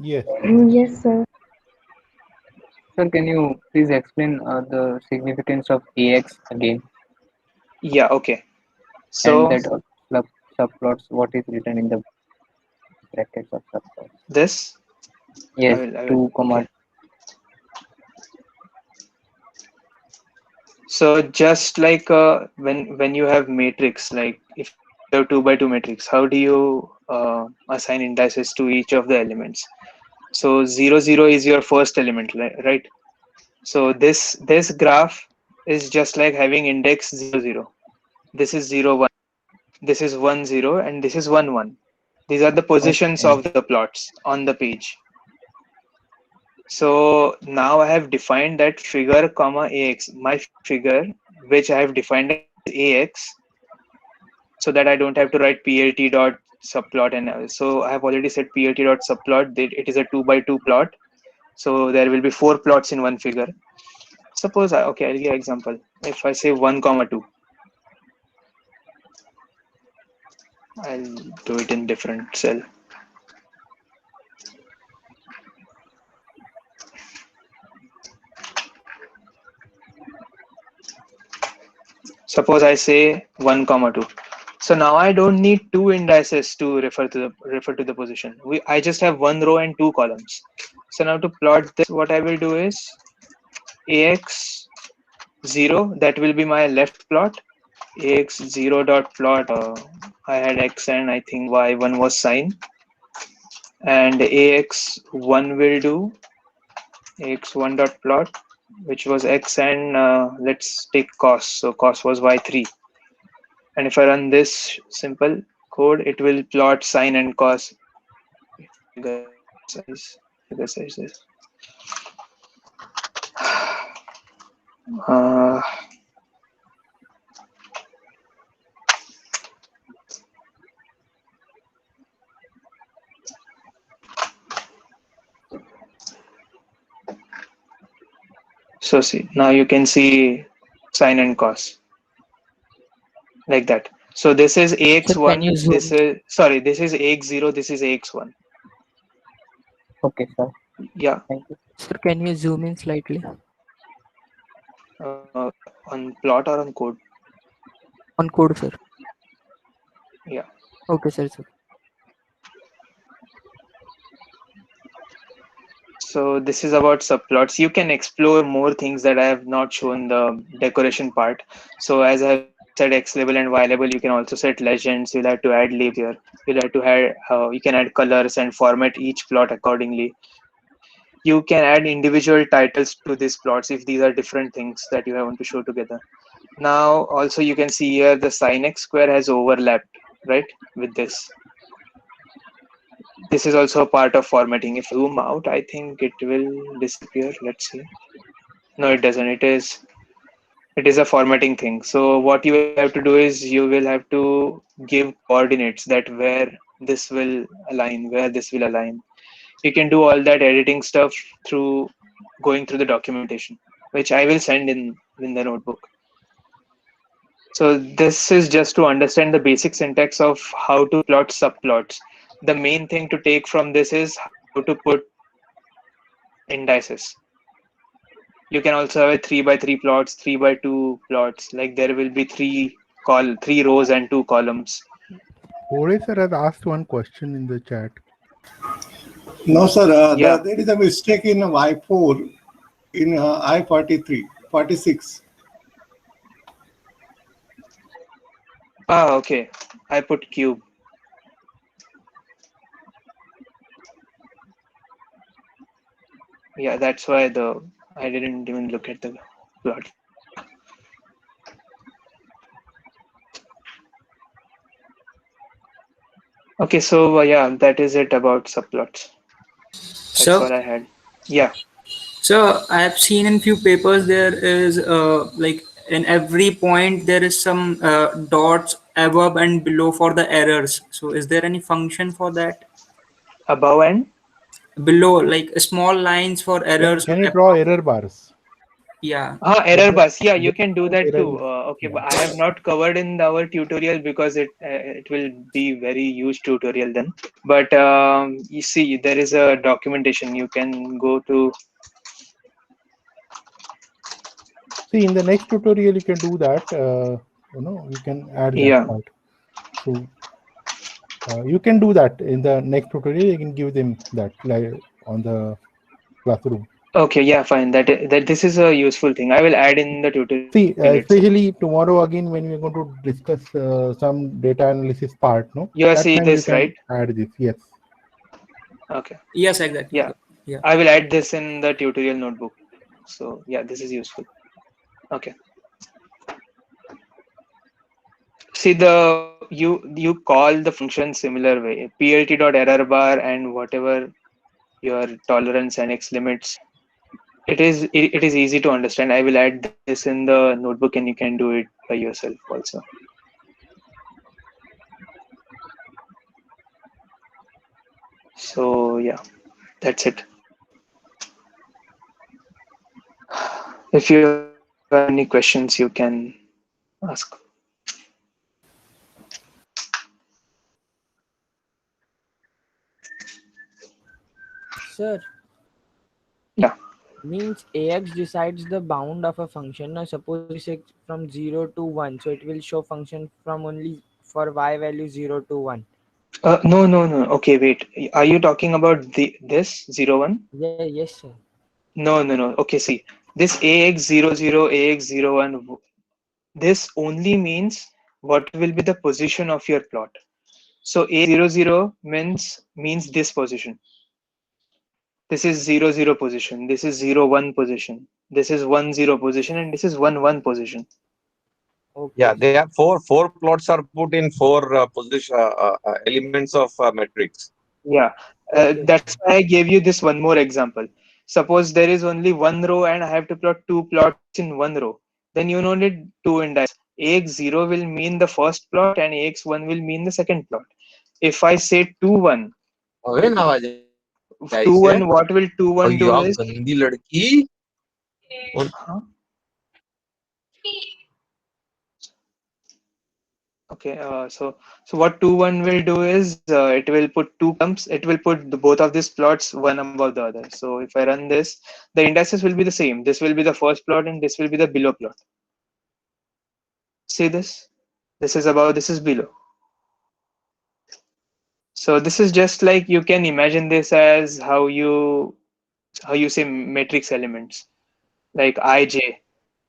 Yes. Yes, sir. Sir, can you please explain the significance of AX again? Yeah, okay. And So that subplots, what is written in the brackets of subplots? this? Yes, I will, 2, okay. So just like when you have matrix, like if you have 2 by 2 matrix, how do you assign indices to each of the elements? So 0, 0 is your first element, right? So this graph is just like having index 0, 0. This is 0, 1. This is 1, 0, and this is 1, 1. These are the positions of the plots on the page. So now I have defined that figure comma ax, my figure, which I have defined as ax, so that I don't have to write plt dot subplot. And so I have already said plt dot subplot. It is a 2 by 2 plot. So there will be 4 plots in one figure. Suppose okay, I'll give an example. If I say 1, 2, I'll do it in different cell. Suppose I say 1, 2. So now I don't need 2 indices to refer to the position. I just have 1 row and 2 columns. So now to plot this, what I will do is ax 0, that will be my left plot. Ax 0 dot plot. I had x and I think y1 was sine. And ax1 will do ax1 dot plot, which was x, and let's take cos. So cos was y3. And if I run this simple code, it will plot sine and cos. Figure size this. So see, now you can see sine and cos like that. So this is ax1, this is, sorry, this is ax0, this is ax1. Okay, sir. Yeah. Thank you. Sir, can you zoom in slightly? On plot or on code? On code, sir. Yeah. Okay, sir. So this is about subplots. You can explore more things that I have not shown the decoration part. So as I have said, X label and Y label, you can also set legends. You'll have to add labels here. You'll have to add, you can add colors and format each plot accordingly. You can add individual titles to these plots if these are different things that you want to show together. Now, also you can see here the sin x square has overlapped, right, with this. This is also a part of formatting. If you zoom out, I think it will disappear. Let's see. No, it doesn't. It is a formatting thing. So what you have to do is you will have to give coordinates that where this will align, where this will align. You can do all that editing stuff through going through the documentation, which I will send in the notebook. So this is just to understand the basic syntax of how to plot subplots. The main thing to take from this is how to put indices. You can also have a 3x3 plots, 3x2 plots. Like there will be three rows and 2 columns. Ore sir has asked one question in the chat. No, sir. Yeah. There is a mistake in Y4 in I43, 46. Ah, okay. I put cube. Yeah, that's why I didn't even look at the plot. Okay, so yeah, that is it about subplots. That's So, what I had. Yeah. So I have seen in few papers there is like in every point there is some dots above and below for the errors. So is there any function for that? Above and below, like small lines for errors. Can you draw error bars? Yeah. Error bars. Yeah, you can do that error. too. Okay, but I have not covered in our tutorial because it will be very huge tutorial then. But you see, there is a documentation. You can go to. See, in the next tutorial, you can do that. You can add that part. So you can do that in the next tutorial. You can give them that like on the classroom. Okay, yeah, fine. That this is a useful thing. I will add in the tutorial. See, especially tomorrow again when we're going to discuss some data analysis part, no? You are that seeing time this, you can right? add this, yes. Okay. Yes, exactly. Yeah. Yeah. I will add this in the tutorial notebook. So yeah, this is useful. Okay. See, you call the function similar way. plt.errorbar and whatever your tolerance and x limits. It is easy to understand. I will add this in the notebook and you can do it by yourself also. So yeah, that's it. If you have any questions, you can ask. Sir. Yeah. Means AX decides the bound of a function. Now suppose we say from 0 to 1. So it will show function from only for y value 0 to 1. No. Okay, wait. Are you talking about this 0, 1? Yeah, yes, sir. No. Okay, see. This AX00, AX01, this only means what will be the position of your plot. So A00 means this position. This is 0, 0 position. This is 0, 1 position. This is 1, 0 position, and this is 1, 1 position. Okay. Yeah, they have four plots are put in four position elements of matrix. Yeah, that's why I gave you this one more example. Suppose there is only one row and I have to plot two plots in one row. Then you don't need two indices. AX0 will mean the first plot and AX1 will mean the second plot. If I say 2, 1, 2, 1, what will 2, 1 do is... गंदी लड़की. Okay, so what 2, 1 will do is it will put two columns. It will put both of these plots one above the other. So if I run this, the indices will be the same. This will be the first plot and this will be the below plot. See this? This is above, this is below. So this is just like, you can imagine this as how you say matrix elements, like IJ.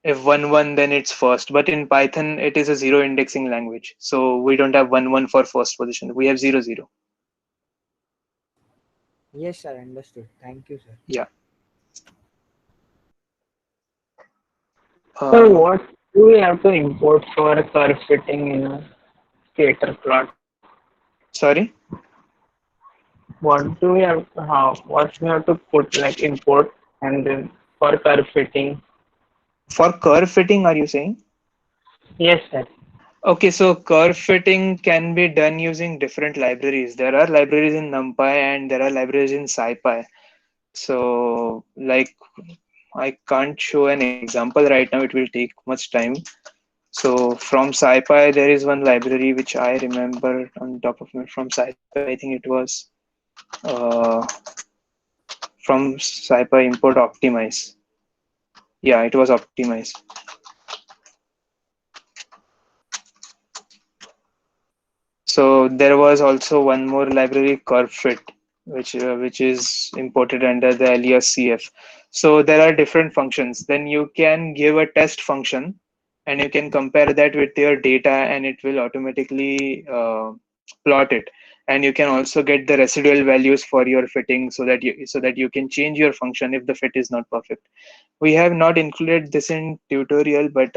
If 1, 1, then it's first. But in Python, it is a zero indexing language. So we don't have 1, 1 for first position. We have 0, 0. Yes, sir. Understood. Thank you, sir. Yeah. So what do we have to import for curve fitting in a scatter plot? Sorry? What do we have to put, like import and then for curve fitting? For curve fitting, are you saying? Yes, sir. Okay, so curve fitting can be done using different libraries. There are libraries in NumPy and there are libraries in SciPy. So like I can't show an example right now, it will take much time. So from SciPy, there is one library which I remember on top of me from SciPy. I think it was uh, from SciPy import optimize. Yeah, it was optimize. So there was also one more library, CurveFit, which is imported under the alias CF. So there are different functions. Then you can give a test function, and you can compare that with your data, and it will automatically plot it. And you can also get the residual values for your fitting, so that you can change your function if the fit is not perfect. We have not included this in tutorial, but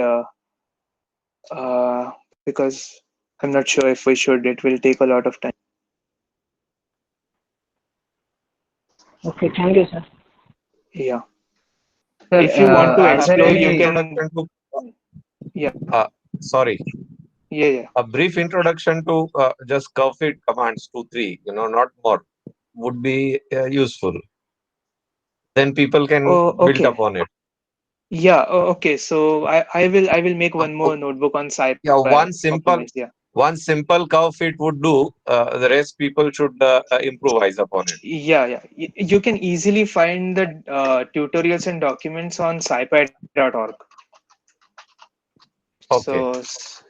because I'm not sure if we should. It will take a lot of time. Okay, thank you, sir. Yeah. Sir, If you want to are there explore, you any can. Yeah. Sorry. Yeah. A brief introduction to just curve fit commands, 2, 3, not more, would be useful. Then people can Oh, build okay. upon it. Yeah. Oh, okay. So I will make one more notebook on Yeah, SciPy optimize. Yeah. one simple curve fit would do. The rest people should improvise upon it. Yeah. You can easily find the tutorials and documents on scipy.org. Okay. So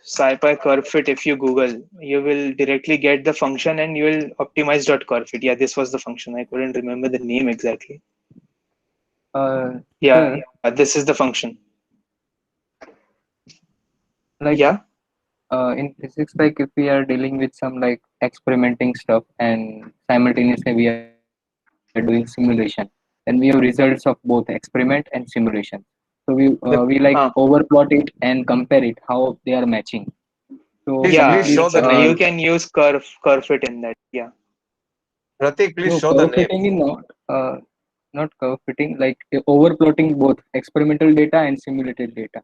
SciPy curve fit, if you Google, you will directly get the function and you will optimize.curvefit. Yeah, this was the function. I couldn't remember the name exactly. Yeah, Sir, this is the function. like Yeah. in physics, like if we are dealing with some like experimenting stuff and simultaneously we are doing simulation, then we have results of both experiment and simulation. So we like overplot it and compare it how they are matching. So Yeah, Please this show the exactly. You name. can use curve fit in that. Yeah. Pratik, please no show the curve name. fitting is not curve fitting, like overplotting both experimental data and simulated data,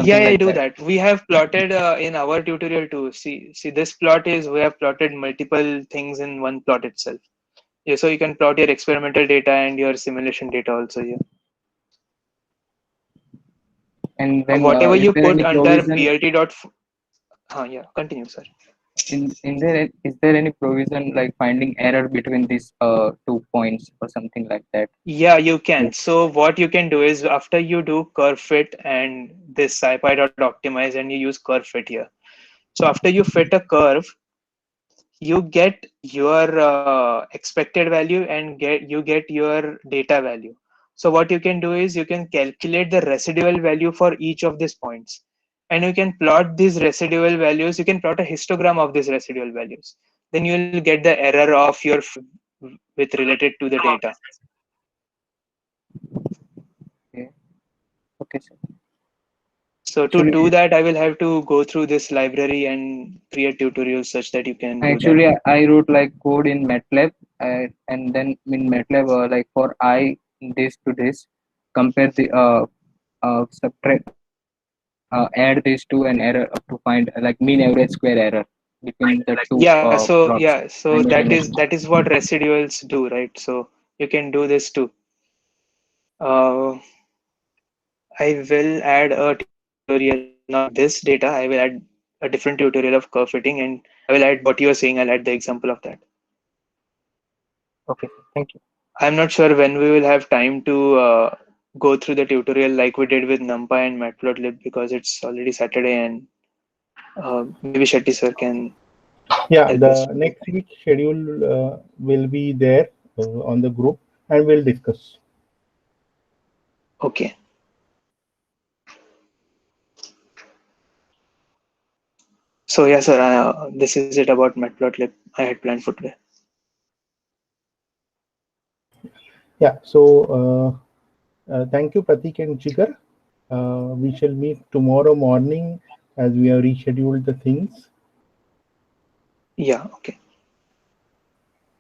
Yeah, something I like do that. that. We have plotted in our tutorial too. See, this plot is we have plotted multiple things in one plot itself. Yeah, so you can plot your experimental data and your simulation data also. Yeah. And then Whatever is you there put any under provision plt dot. Yeah. Continue, sir. in there is there any provision like finding error between these 2 points or something like that? Yeah, you can. So what you can do is after you do curve fit and this scipy.optimize and you use curve fit here. So after you fit a curve, you get your expected value and you get your data value. So what you can do is you can calculate the residual value for each of these points, and you can plot these residual values. You can plot a histogram of these residual values. Then you will get the error of your with related to the data. Okay, okay, sir. So to do that, I will have to go through this library and create tutorials such that you can do that. Actually, I wrote like code in MATLAB, and then in MATLAB, like for I this to this, compare the subtract, add these two and error up to find like mean average square error between the two plots So that is what residuals do, right? So you can do this too. I will add a tutorial not of this data. I will add a different tutorial of curve fitting, and I will add what you are saying. I'll add the example of that. Okay, thank you. I'm not sure when we will have time to go through the tutorial like we did with NumPy and Matplotlib, because it's already Saturday, and maybe Shetty sir can Yeah, help us. the next week schedule will be there on the group, and we'll discuss. Okay. So yeah, sir, this is it about Matplotlib I had planned for today. Yeah, so thank you, Pratik and Jigar. We shall meet tomorrow morning as we have rescheduled the things. Yeah, okay.